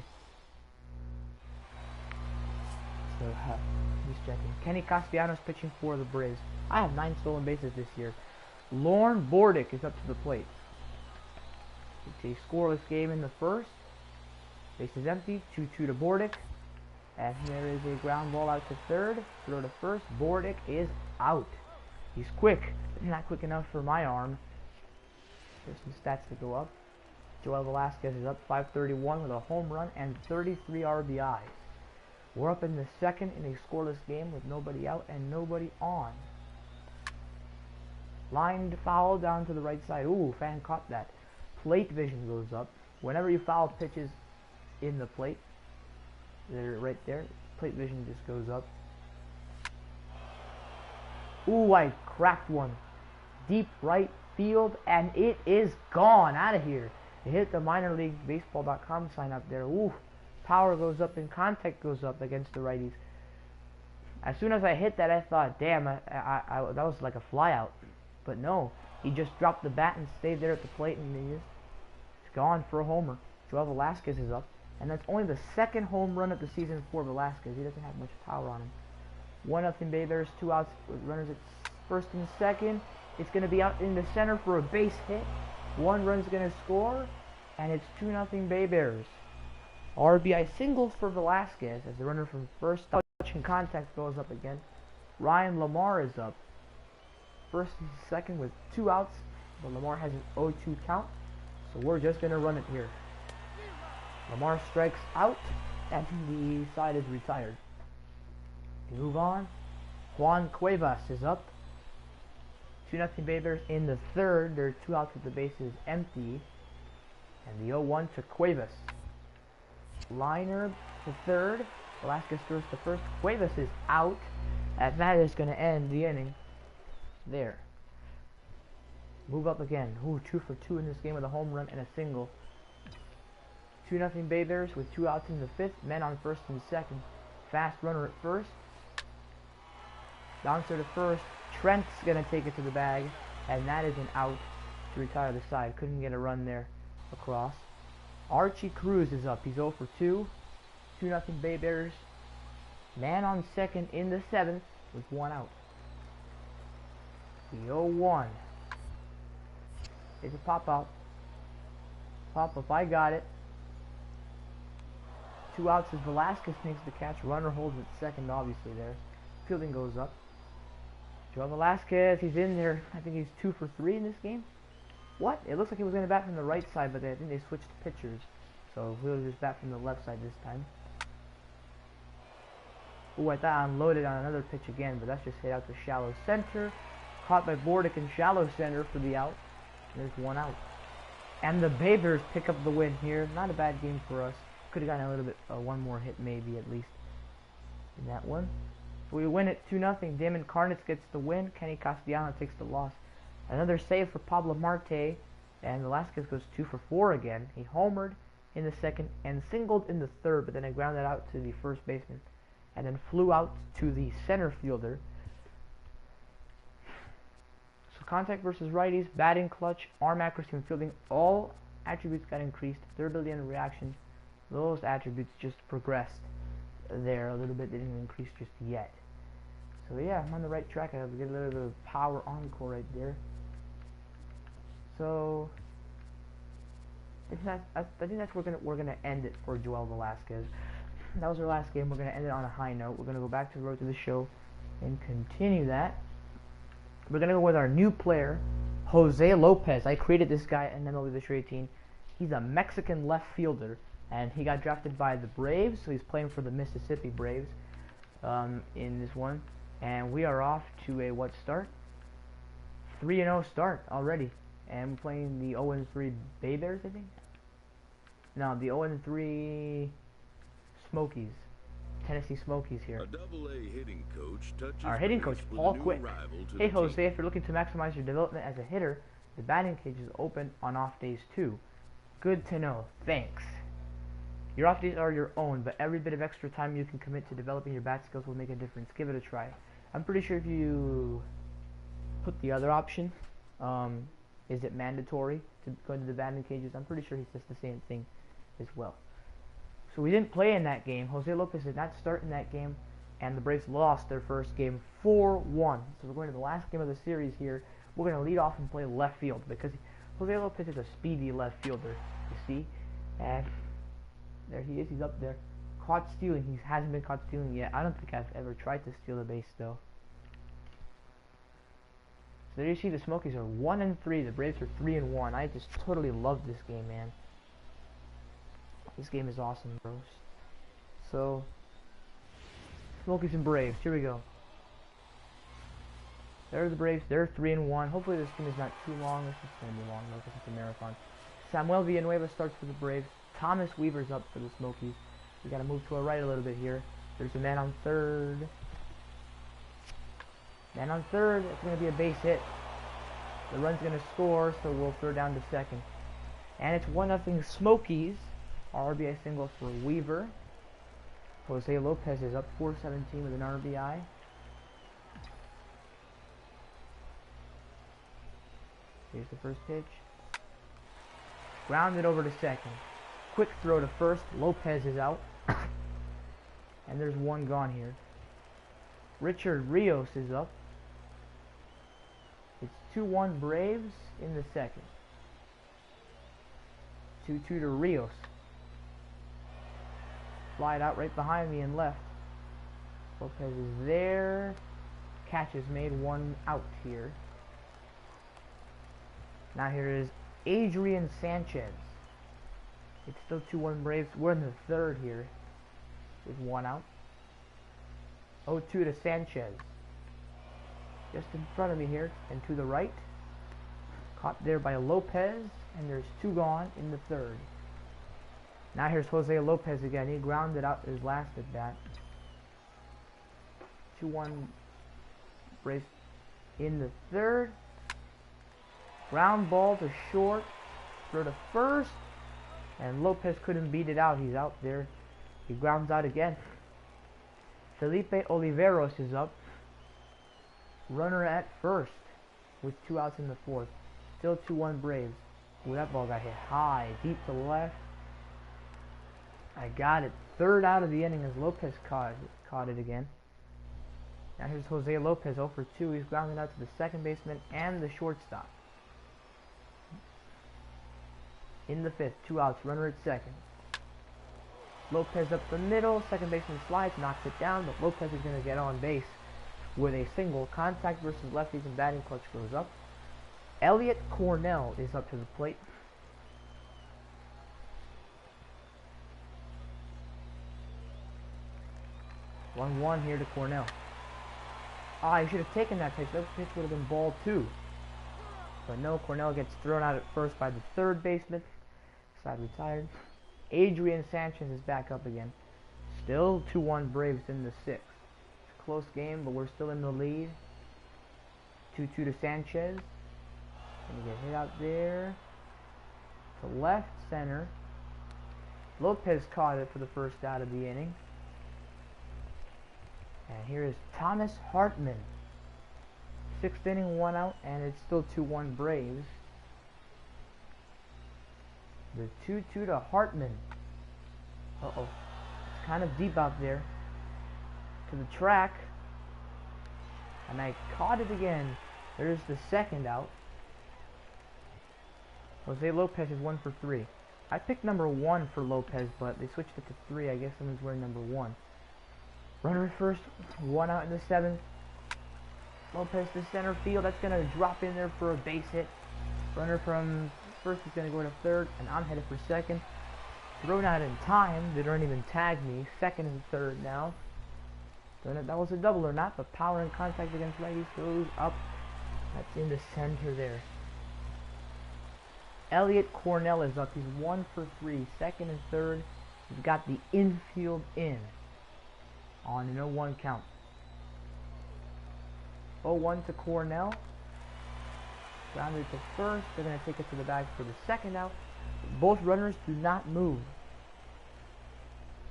So, just checking. Kenny Castellanos pitching for the Braves. I have 9 stolen bases this year. Lorne Bordick is up to the plate. It's a scoreless game in the 1st. Base is empty, 2-2 to Bordick. And there is a ground ball out to 3rd. Throw to 1st. Bordick is out. He's quick, but not quick enough for my arm. There's some stats to go up. Joel Velasquez is up 531 with a home run and 33 RBIs. We're up in the 2nd in a scoreless game with nobody out and nobody on. Lined foul down to the right side. Ooh, fan caught that. Plate vision goes up. Whenever you foul pitches in the plate, they're right there. Plate vision just goes up. Ooh, I cracked one. Deep right field, and it is gone out of here. It hit the minor league baseball.com sign up there. Ooh, power goes up and contact goes up against the righties. As soon as I hit that, I thought, damn, that was like a fly out. But no, he just dropped the bat and stayed there at the plate, and it's gone for a homer. Joel Velasquez is up. And that's only the 2nd home run of the season for Velasquez. He doesn't have much power on him. 1-0 Bay Bears, 2 outs with runners at 1st and 2nd. It's going to be out in the center for a base hit. 1 run's going to score, and it's 2-0 Bay Bears. RBI single for Velasquez as the runner from 1st touch and contact goes up again. Ryan Lamar is up 1st and 2nd with 2 outs, but Lamar has an 0-2 count, so we're just going to run it here. Lamar strikes out, and the side is retired. We move on. Juan Cuevas is up. 2-0 Bay Bears in the 3rd. There are 2 outs with the bases empty. And the 0-1 to Cuevas. Liner to 3rd. Velasquez throws to 1st. Cuevas is out. And that is going to end the inning. There. Move up again. Ooh, 2 for 2 in this game with a home run and a single. 2-0 Bay Bears with 2 outs in the 5th. Men on 1st and 2nd. Fast runner at 1st. Bouncer to 1st. Trent's going to take it to the bag. And that is an out to retire the side. Couldn't get a run there across. Archie Cruz is up. He's 0 for 2. 2-0 Bay Bears. Man on 2nd in the 7th with 1 out. The 0-1. It's a pop-out. Pop-up. I got it. 2 outs as Velasquez makes the catch. Runner holds at 2nd, obviously there. Fielding goes up. Joel Velasquez, he's in there. I think he's 2 for 3 in this game. What? It looks like he was going to bat from the right side, but I think they switched pitchers. So we'll just bat from the left side this time. Ooh, I thought I unloaded on another pitch again, but that's just hit out to shallow center. Caught by Bordick in shallow center for the out. There's 1 out. And the Bay Bears pick up the win here. Not a bad game for us. Could have gotten a little bit, 1 more hit maybe at least in that one. We win it 2-0. Damon Carnitz gets the win. Kenny Castellano takes the loss. Another save for Pablo Marte. And Velasquez goes 2 for 4 again. He homered in the second and singled in the third, but then I grounded out to the first baseman. And then flew out to the center fielder. So contact versus righties, batting clutch, arm accuracy, and fielding, all attributes got increased. Third ability and reaction, those attributes just progressed there a little bit. They didn't increase just yet. So yeah, I'm on the right track. I have to get a little bit of power encore right there. So I think that's where we're gonna end it for Joel Velasquez. That was our last game. We're gonna end it on a high note. We're gonna go back to the road to the show and continue that. We're gonna go with our new player, Jose Lopez. I created this guy in MLB The Show 18. He's a Mexican left fielder, and he got drafted by the Braves, so he's playing for the Mississippi Braves in this one. And we are off to a what start? 3-0 start already. And we're playing the 0-3 Bay Bears, I think? No, the 0-3 Smokies. Tennessee Smokies here. A double-A hitting coach touches our hitting coach, base with Paul a new Quick. arrival to Hey the Jose, team. if you're looking to maximize your development as a hitter, the batting cage is open on off days too. Good to know. Thanks. Your off days are your own, but every bit of extra time you can commit to developing your bat skills will make a difference. Give it a try. I'm pretty sure if you put the other option, is it mandatory to go into the batting cages? I'm pretty sure he says the same thing as well. So we didn't play in that game. Jose Lopez did not start in that game, and the Braves lost their first game 4-1. So we're going to the last game of the series here. We're going to lead off and play left field because Jose Lopez is a speedy left fielder, you see. And there he is. He's up there. Caught stealing. He hasn't been caught stealing yet. I don't think I've ever tried to steal a base, though. So there you see the Smokies are 1-3. The Braves are 3-1. I just totally love this game, man. This game is awesome, bros. So, Smokies and Braves. Here we go. There are the Braves. They're 3-1. Hopefully this game is not too long. This is going to be long, though, because it's a marathon. Samuel Villanueva starts for the Braves. Thomas Weaver's up for the Smokies. We got to move to our right a little bit here. There's a man on third. Man on third. It's going to be a base hit. The run's going to score, so we'll throw down to second. And it's 1-0 Smokies. RBI single for Weaver. Jose Lopez is up 417 with an RBI. Here's the first pitch. Grounded over to second. Quick throw to first. Lopez is out. And there's one gone here. Richard Rios is up. It's 2-1 Braves in the second. 2-2 to Rios. Slide out right behind me and left. Lopez is there. Catch is made. 1 out here. Now here is Adrian Sanchez. It's still 2-1 Braves. We're in the third here with 1 out. 0-2 to Sanchez. Just in front of me here and to the right. Caught there by Lopez, and there's 2 gone in the third. Now here's Jose Lopez again. He grounded out his last at bat. 2-1 Braves in the third. Ground ball to short. Throw to first. And Lopez couldn't beat it out. He's out there. He grounds out again. Felipe Oliveros is up. Runner at first with 2 outs in the fourth. Still 2-1 Braves. Ooh, that ball got hit high, deep to the left. I got it. Third out of the inning as Lopez caught it again. Now here's Jose Lopez 0 for 2. He's grounded out to the second baseman and the shortstop. In the fifth, 2 outs, runner at second. Lopez up the middle, second baseman slides, knocks it down, but Lopez is going to get on base with a single. Contact versus lefties and batting clutch goes up. Elliot Cornell is up to the plate. One here to Cornell. Ah, he should have taken that pitch. That pitch would have been ball 2. But no, Cornell gets thrown out at first by the third baseman. Side retired. Adrian Sanchez is back up again. Still 2-1 Braves in the 6th. close game, but we're still in the lead. 2-2 to Sanchez. Gonna get hit out there. To left center. Lopez caught it for the first out of the inning. And here is Thomas Hartman. 6th inning, 1 out, and it's still 2-1 Braves. The 2-2 to Hartman. Uh-oh. It's kind of deep out there. To the track. And I caught it again. There's the 2nd out. Jose Lopez is 1 for 3. I picked number 1 for Lopez, but they switched it to 3. I guess someone's wearing number 1. Runner at first, 1 out in the 7th. Lopez to center field. That's going to drop in there for a base hit. Runner from first is going to go to 3rd, and I'm headed for 2nd. Thrown out in time. They don't even tag me. 2nd and 3rd now. Don't know if that was a double or not, but power and contact against righties goes up. That's in the center there. Elliot Cornell is up. He's 1 for 3. 2nd and 3rd. He's got the infield in on an 0-1 count. 0-1 to Cornell. Grounded to first. They're going to take it to the bag for the 2nd out. Both runners do not move.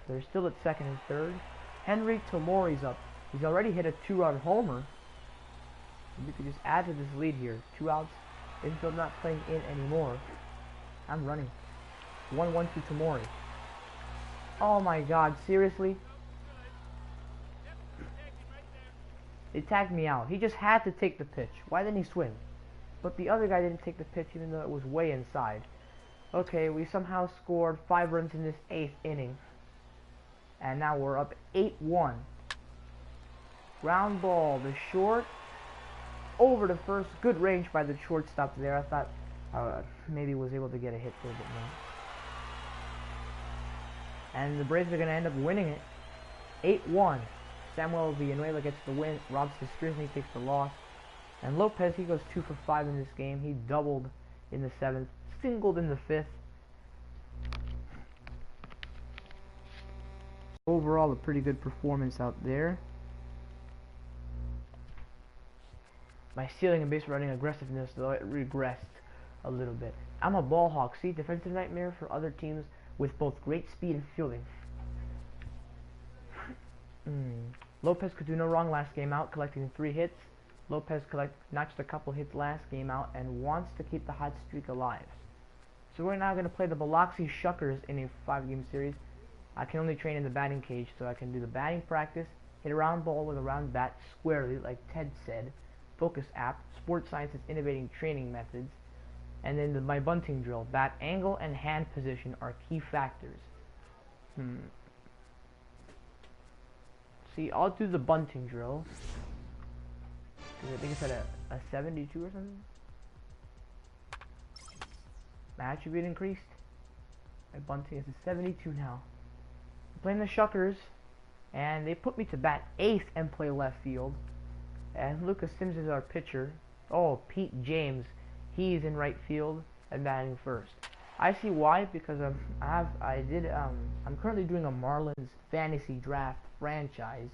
They're still at 2nd and 3rd. Henry Tomori's up. He's already hit a 2-run homer. We could just add to this lead here. 2 outs. Infield not playing in anymore. I'm running. 1-1 to Tomori. Oh my god, seriously? They tagged me out. He just had to take the pitch. Why didn't he swing? But the other guy didn't take the pitch even though it was way inside. Okay, we somehow scored 5 runs in this 8th inning. And now we're up 8-1. Ground ball to short. Over to first. Good range by the shortstop there. I thought maybe was able to get a hit for a bit more. And the Braves are going to end up winning it. 8-1. Samuel Villanueva gets the win. Rob Strisny takes the loss. And Lopez, he goes 2 for 5 in this game. He doubled in the 7th. Singled in the 5th. Overall, a pretty good performance out there. My stealing and base running aggressiveness, though, it regressed a little bit. I'm a ball hawk. See, defensive nightmare for other teams with both great speed and fielding. Lopez could do no wrong last game out, collecting 3 hits. Lopez notched a couple hits last game out and wants to keep the hot streak alive. So we're now going to play the Biloxi Shuckers in a 5-game series. I can only train in the batting cage, so I can do the batting practice, hit a round ball with a round bat squarely, like Ted said, focus app, sports science's innovating training methods, and then my bunting drill. Bat angle and hand position are key factors. See, I'll do the bunting drill. I think it's at a 72 or something. My attribute increased. My bunting is a 72 now. I'm playing the Shuckers, and they put me to bat 8th and play left field. And Lucas Sims is our pitcher. Oh, Pete James, he's in right field and batting first. I see why, because I'm currently doing a Marlins fantasy draft franchise,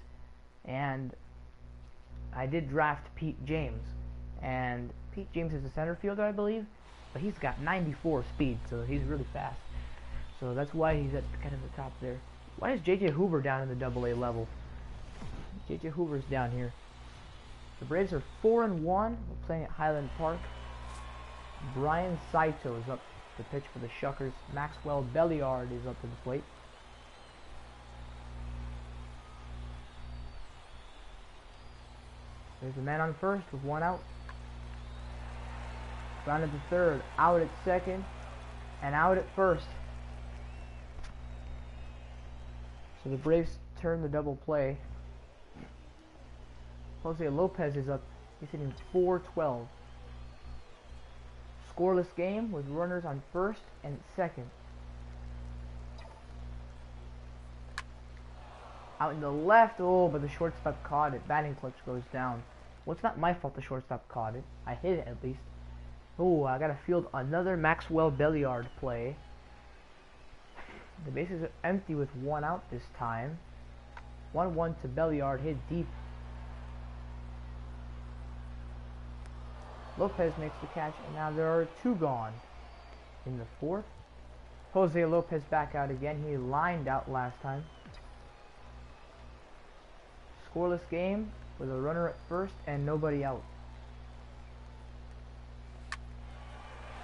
and I did draft Pete James, and Pete James is a center fielder, I believe, but he's got 94 speed, so he's really fast. So that's why he's at kind of the top there. Why is JJ Hoover down in the AA level? JJ Hoover's down here. The Braves are 4-1. We're playing at Highland Park. Brian Saito is up to pitch for the Shuckers. Maxwell Belliard is up to the plate. There's a man on first with 1 out. Grounded to third, out at second, and out at first. So the Braves turn the double play. Jose Lopez is up. He's hitting .412. Scoreless game with runners on first and second. Out in the left, oh, but the shortstop caught it. Batting clutch goes down. Well, it's not my fault the shortstop caught it. I hit it at least. Oh, I gotta field another Maxwell Belliard play. The bases are empty with 1 out this time. 1-1 to Belliard, hit deep Lopez makes the catch, and now there are 2 gone in the 4th. Jose Lopez back out again. He lined out last time. Scoreless game with a runner at first and nobody out.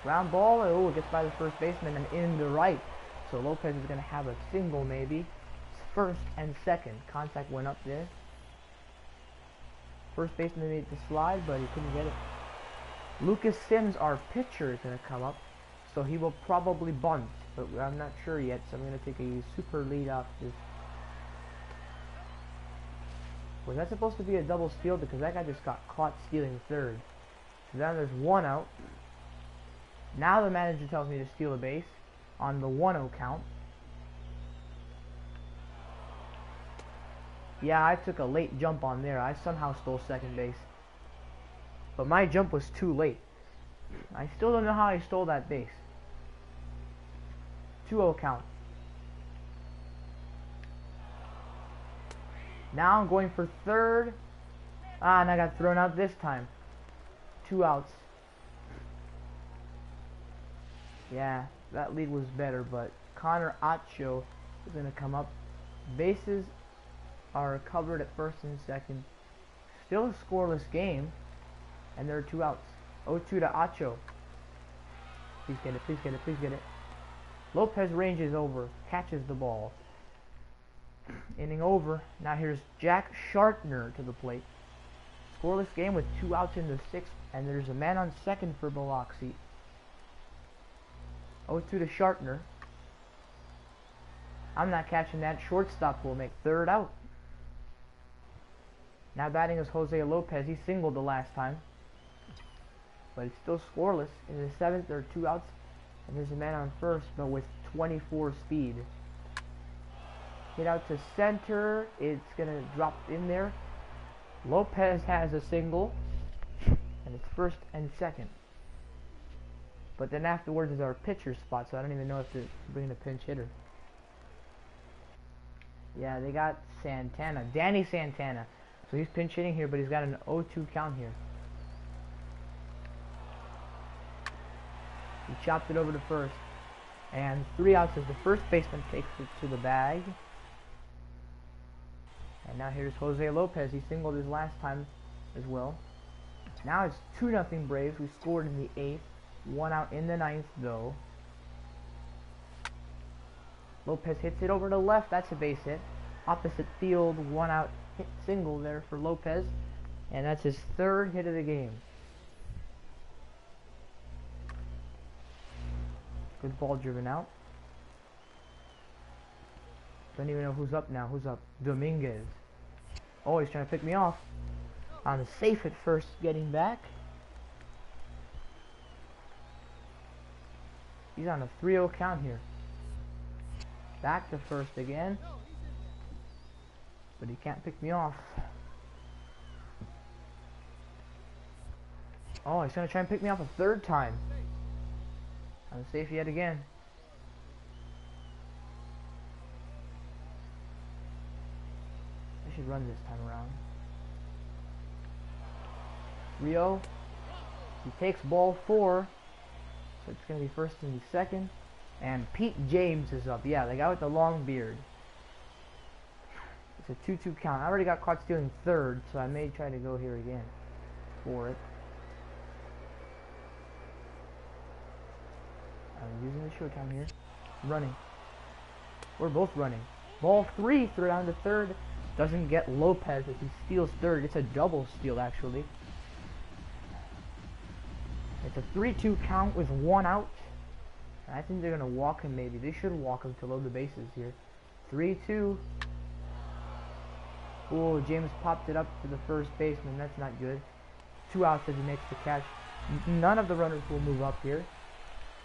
Ground ball. Oh, it gets by the first baseman and in the right. So Lopez is going to have a single maybe. It's first and second. Contact went up there. First baseman made the slide, but he couldn't get it. Lucas Sims, our pitcher, is going to come up. So he will probably bunt, but I'm not sure yet. So I'm going to take a super lead off this. Was that supposed to be a double steal? Because that guy just got caught stealing third. So now there's 1 out. Now the manager tells me to steal a base on the 1-0 count. Yeah, I took a late jump on there. I somehow stole second base. But my jump was too late. I still don't know how I stole that base. 2-0 count. Now I'm going for third. And I got thrown out this time. 2 outs. Yeah, that lead was better, but Connor Acho is going to come up. Bases are covered at first and second. Still a scoreless game, and there are 2 outs. 0-2 to Acho. Please get it, please get it, please get it. Lopez ranges over, catches the ball. Inning over. Now here's Jack Shartner to the plate. Scoreless game with 2 outs in the 6th, and there's a man on second for Biloxi. 0-2 to Shartner. I'm not catching that. Shortstop will make third out. Now batting is Jose Lopez. He singled the last time, but it's still scoreless. In the 7th, there are 2 outs, and there's a man on first, but with 24 speed. Hit out to center. It's gonna drop in there. Lopez has a single, and it's first and second. But then afterwards is our pitcher spot, so I don't even know if to bring in a pinch hitter. Yeah, they got Santana, Danny Santana. So he's pinch hitting here, but he's got an 0-2 count here. He chopped it over to first. And 3 outs as the first baseman takes it to the bag. And now here's Jose Lopez. He singled his last time as well. Now it's 2-0 Braves. We scored in the 8th. 1 out in the 9th though. Lopez hits it over to left. That's a base hit. Opposite field, 1 out hit single there for Lopez. And that's his 3rd hit of the game. Good ball driven out. Don't even know who's up now. Who's up? Dominguez. Oh, he's trying to pick me off. I'm safe at first getting back. He's on a 3-0 count here. Back to first again. But he can't pick me off. Oh, he's going to try and pick me off a 3rd time. I'm safe yet again. I should run this time around. Rio. He takes ball 4. So it's going to be first and second. And Pete James is up. Yeah, the guy with the long beard. It's a 2-2 count. I already got caught stealing third, so I may try to go here again for it. I'm using the showtime here. Running. We're both running. Ball 3, throw down to third. Doesn't get Lopez as he steals third. It's a double steal, actually. It's a 3-2 count with 1 out. I think they're going to walk him maybe. They should walk him to load the bases here. 3-2. Oh, James popped it up to the first baseman. That's not good. 2 outs as he makes the catch. None of the runners will move up here.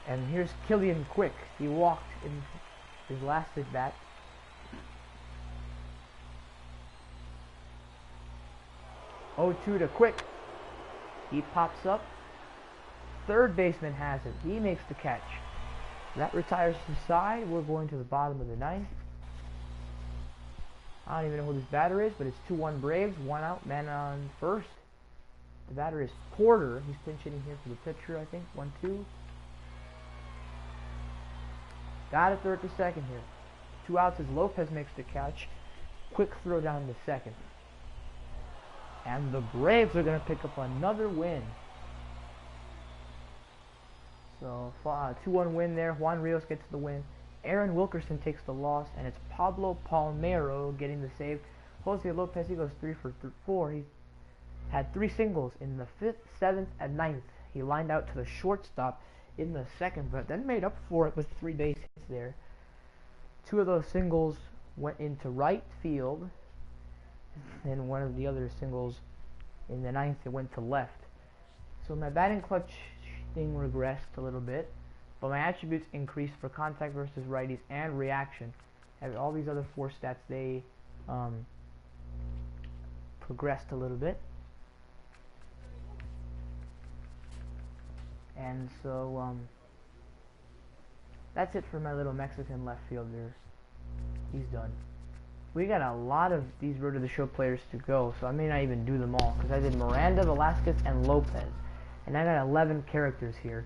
And here's Killian Quick. He walked in his last at bat. Oh, 2 to Quick. He pops up. Third baseman has it. He makes the catch. That retires to the side. We're going to the bottom of the 9th. I don't even know who this batter is, but it's 2-1 Braves. 1 out, man on first. The batter is Porter. He's pinch hitting here for the pitcher, I think. 1-2. Got it, third to second here. 2 outs as Lopez makes the catch. Quick throw down to second. And the Braves are going to pick up another win. So, 2-1 win there. Juan Rios gets the win. Aaron Wilkerson takes the loss. And it's Pablo Palmeiro getting the save. Jose Lopez, he goes 3 for 4. He had 3 singles in the 5th, 7th, and 9th. He lined out to the shortstop in the 2nd, but then made up for it with 3 base hits there. 2 of those singles went into right field. And one of the other singles in the 9th, it went to left. So my batting clutch thing regressed a little bit, but my attributes increased for contact versus righties and reaction. And all these other 4 stats, they progressed a little bit. And so that's it for my little Mexican left fielder. He's done. We got a lot of these Road to the Show players to go, so I may not even do them all, because I did Miranda, Velasquez, and Lopez. And I got 11 characters here.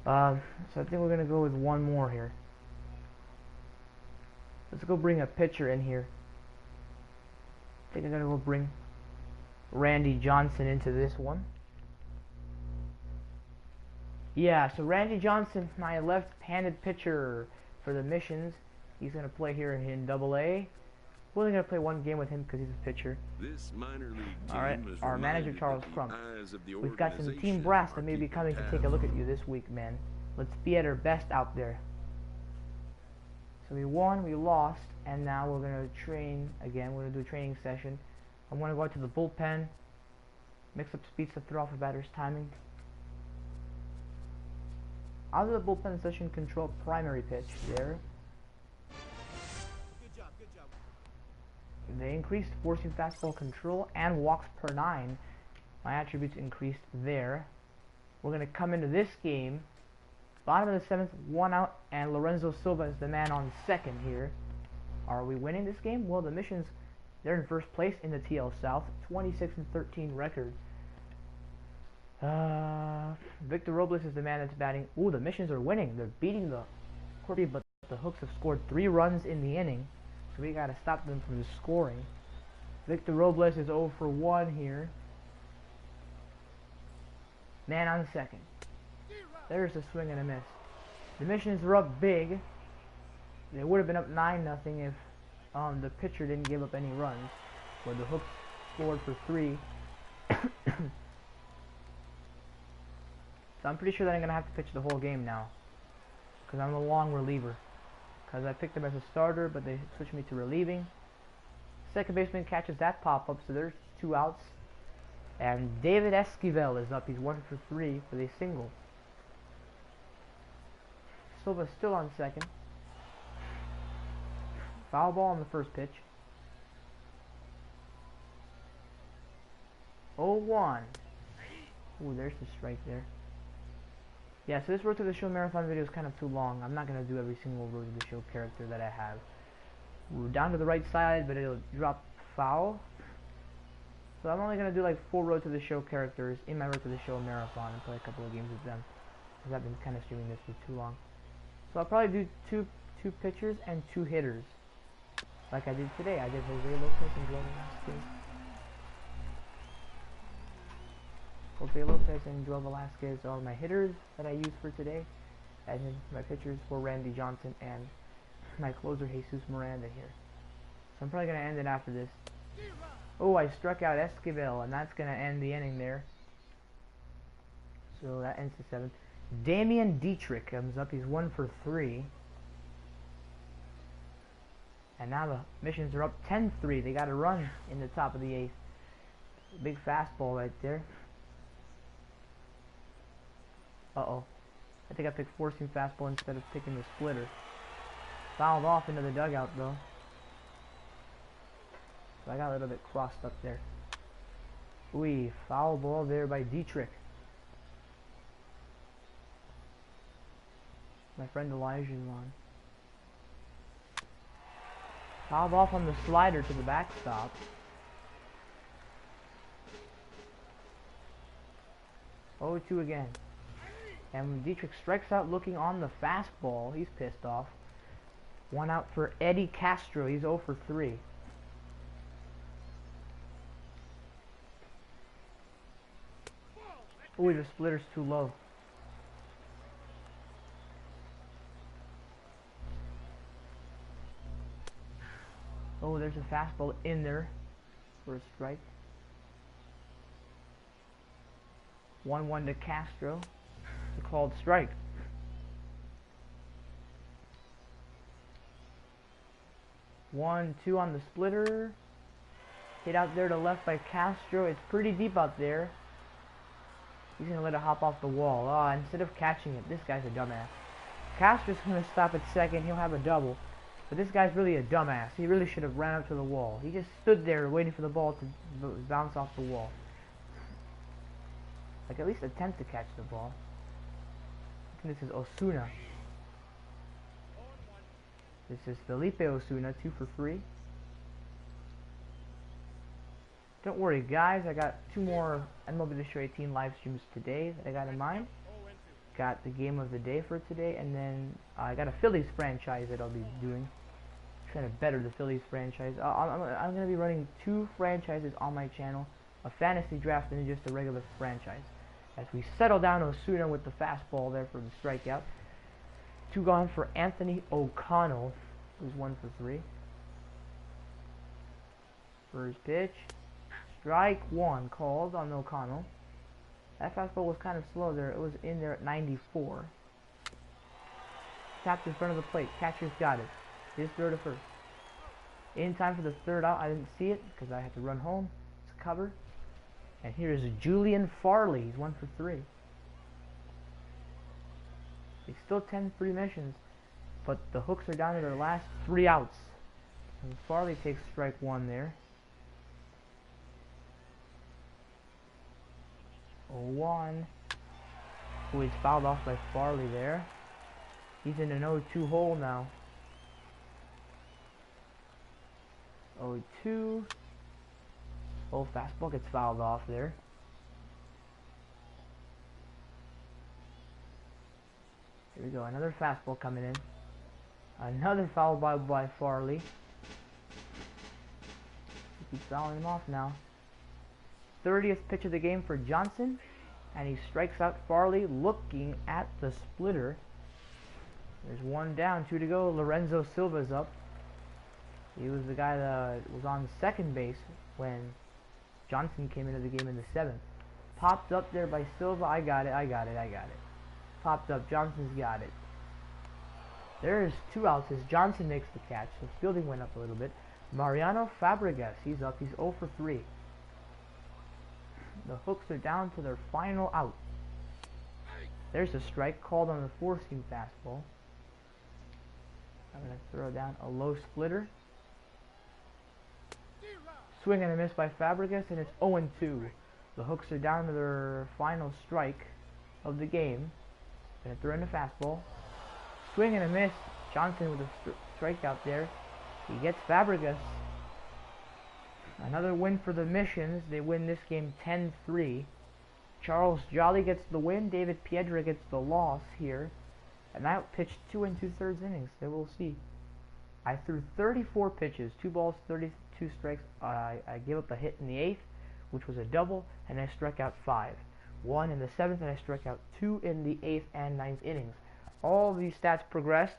So I think we're going to go with one more here. Let's go bring a pitcher in here. I think I'm going to go bring Randy Johnson into this one. Yeah, so Randy Johnson, my left-handed pitcher for the Missions. He's going to play here in Double-A. We're only going to play 1 game with him because he's a pitcher. This minor league team Alright, our manager Charles Crump. We've got some team brass that may be coming to take a look at you this week, man. Let's be at our best out there. So we won, we lost, and now we're going to train again. We're going to do a training session. I'm going to go out to the bullpen, mix up speeds to throw off a batter's timing. Out of the bullpen session, control primary pitch there. Good job. They increased forcing fastball control and walks per 9. My attributes increased there. We're going to come into this game. Bottom of the 7th, 1 out, and Lorenzo Silva is the man on second here. Are we winning this game? Well, the Missions, they're in first place in the TL South, 26-13 record. Victor Robles is the man that's batting. Ooh, the Missions are winning. They're beating the Corby, but the Hooks have scored 3 runs in the inning. So we gotta stop them from scoring. Victor Robles is 0 for 1 here. Man on second. There's a swing and a miss. The Missions are up big. They would have been up 9-0 if the pitcher didn't give up any runs. Where the Hooks scored for 3. So I'm pretty sure that I'm going to have to pitch the whole game now. Because I'm a long reliever. Because I picked him as a starter, but they switched me to relieving. Second baseman catches that pop-up, so there's 2 outs. And David Esquivel is up. He's 1 for 3 with a single. Silva's still on second. Foul ball on the first pitch. 0-1. Ooh, there's the strike there. Yeah, so this Road to the Show marathon video is kind of too long. I'm not going to do every single Road to the Show character that I have. We're down to the right side, but it'll drop foul. So I'm only going to do like 4 Road to the Show characters in my Road to the Show marathon and play a couple of games with them. Because I've been kind of streaming this for too long. So I'll probably do two pitchers and 2 hitters. Like I did today. I did Jose Lopez and Joel Velasquez. Jose Lopez and Joel Velasquez are my hitters that I used for today. And then my pitchers were Randy Johnson and my closer Jesus Miranda here. So I'm probably going to end it after this. Oh, I struck out Esquivel, and that's going to end the inning there. So that ends the 7th. Damian Dietrich comes up. He's 1 for 3. And now the Missions are up 10-3. They got a run in the top of the 8th. Big fastball right there. Uh-oh. I think I picked forcing fastball instead of picking the splitter. Fouled off into the dugout, though. So I got a little bit crossed up there. Ooh, foul ball there by Dietrich. My friend Elijah is on. Fouled off on the slider to the backstop. 0-2 again. And Dietrich strikes out looking on the fastball. He's pissed off. 1 out for Eddie Castro. He's 0 for 3. Ooh, the splitter's too low. Oh, there's a fastball in there for a strike. 1-1 to Castro. It's a called strike. 1-2 on the splitter. Hit out there to left by Castro. It's pretty deep out there. He's going to let it hop off the wall. Ah, instead of catching it, this guy's a dumbass. Castro's going to stop at second. He'll have a double. But this guy's really a dumbass. He really should have ran up to the wall. He just stood there waiting for the ball to bounce off the wall. Like, at least attempt to catch the ball. I think this is Osuna. This is Felipe Osuna, 2 for 3. Don't worry, guys. I got 2 more MLB Show 18 live streams today that I got in mind. Got the game of the day for today, and then I got a Phillies franchise that I'll be doing. Trying to better the Phillies franchise. I'm going to be running 2 franchises on my channel, a fantasy draft and just a regular franchise. As we settle down Osuna with the fastball there for the strikeout. 2 gone for Anthony O'Connell, who's 1 for 3. First pitch. Strike 1 called on O'Connell. That fastball was kind of slow there. It was in there at 94. Tapped in front of the plate. Catcher's got it. His throw to first. In time for the 3rd out. I didn't see it because I had to run home. It's covered. And here is Julian Farley. He's 1 for 3. It's still 10 free missions, but the Hooks are down to their last 3 outs. And Farley takes strike 1 there. 0-1. Who is fouled off by Farley there. He's in an 0-2 hole now. 0-2. Oh, fastball gets fouled off there. Here we go. Another fastball coming in. Another foul by Farley. He keeps fouling him off now. 30th pitch of the game for Johnson. And he strikes out Farley looking at the splitter. There's 1 down, 2 to go. Lorenzo Silva's up. He was the guy that was on second base when Johnson came into the game in the 7th. Popped up there by Silva. I got it. Popped up. Johnson's got it. There's 2 outs as Johnson makes the catch. So fielding went up a little bit. Mariano Fabregas. He's up. He's 0 for 3. The Hooks are down to their final out. There's a strike called on the 4-seam fastball. I'm going to throw down a low splitter. Swing and a miss by Fabregas, and it's 0-2. The Hooks are down to their final strike of the game. Going to throw in a fastball. Swing and a miss. Johnson with a strikeout there. He gets Fabregas. Another win for the Missions. They win this game 10-3. Charles Jolly gets the win. David Piedra gets the loss here. And I pitched 2 2/3 innings. So we'll see. I threw 34 pitches, 2 balls, 32 strikes. I gave up a hit in the 8th, which was a double, and I struck out 5. 1 in the 7th, and I struck out 2 in the 8th and 9th innings. All these stats progressed.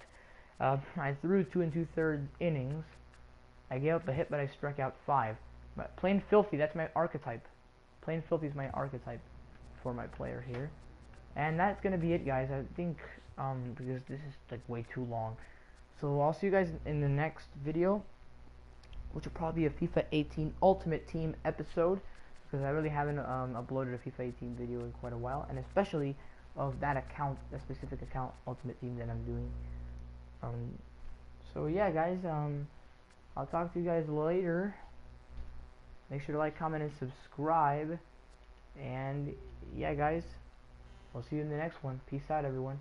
I threw 2 2/3 innings. I gave up a hit, but I struck out 5. But plain filthy, that's my archetype. Plain filthy is my archetype for my player here. And that's going to be it, guys. I think, because this is like way too long. So I'll see you guys in the next video, which will probably be a FIFA 18 Ultimate Team episode, because I really haven't uploaded a FIFA 18 video in quite a while, and especially of that account, that specific account, Ultimate Team, that I'm doing. So yeah, guys, I'll talk to you guys later. Make sure to like, comment, and subscribe. And yeah, guys, I'll see you in the next one. Peace out, everyone.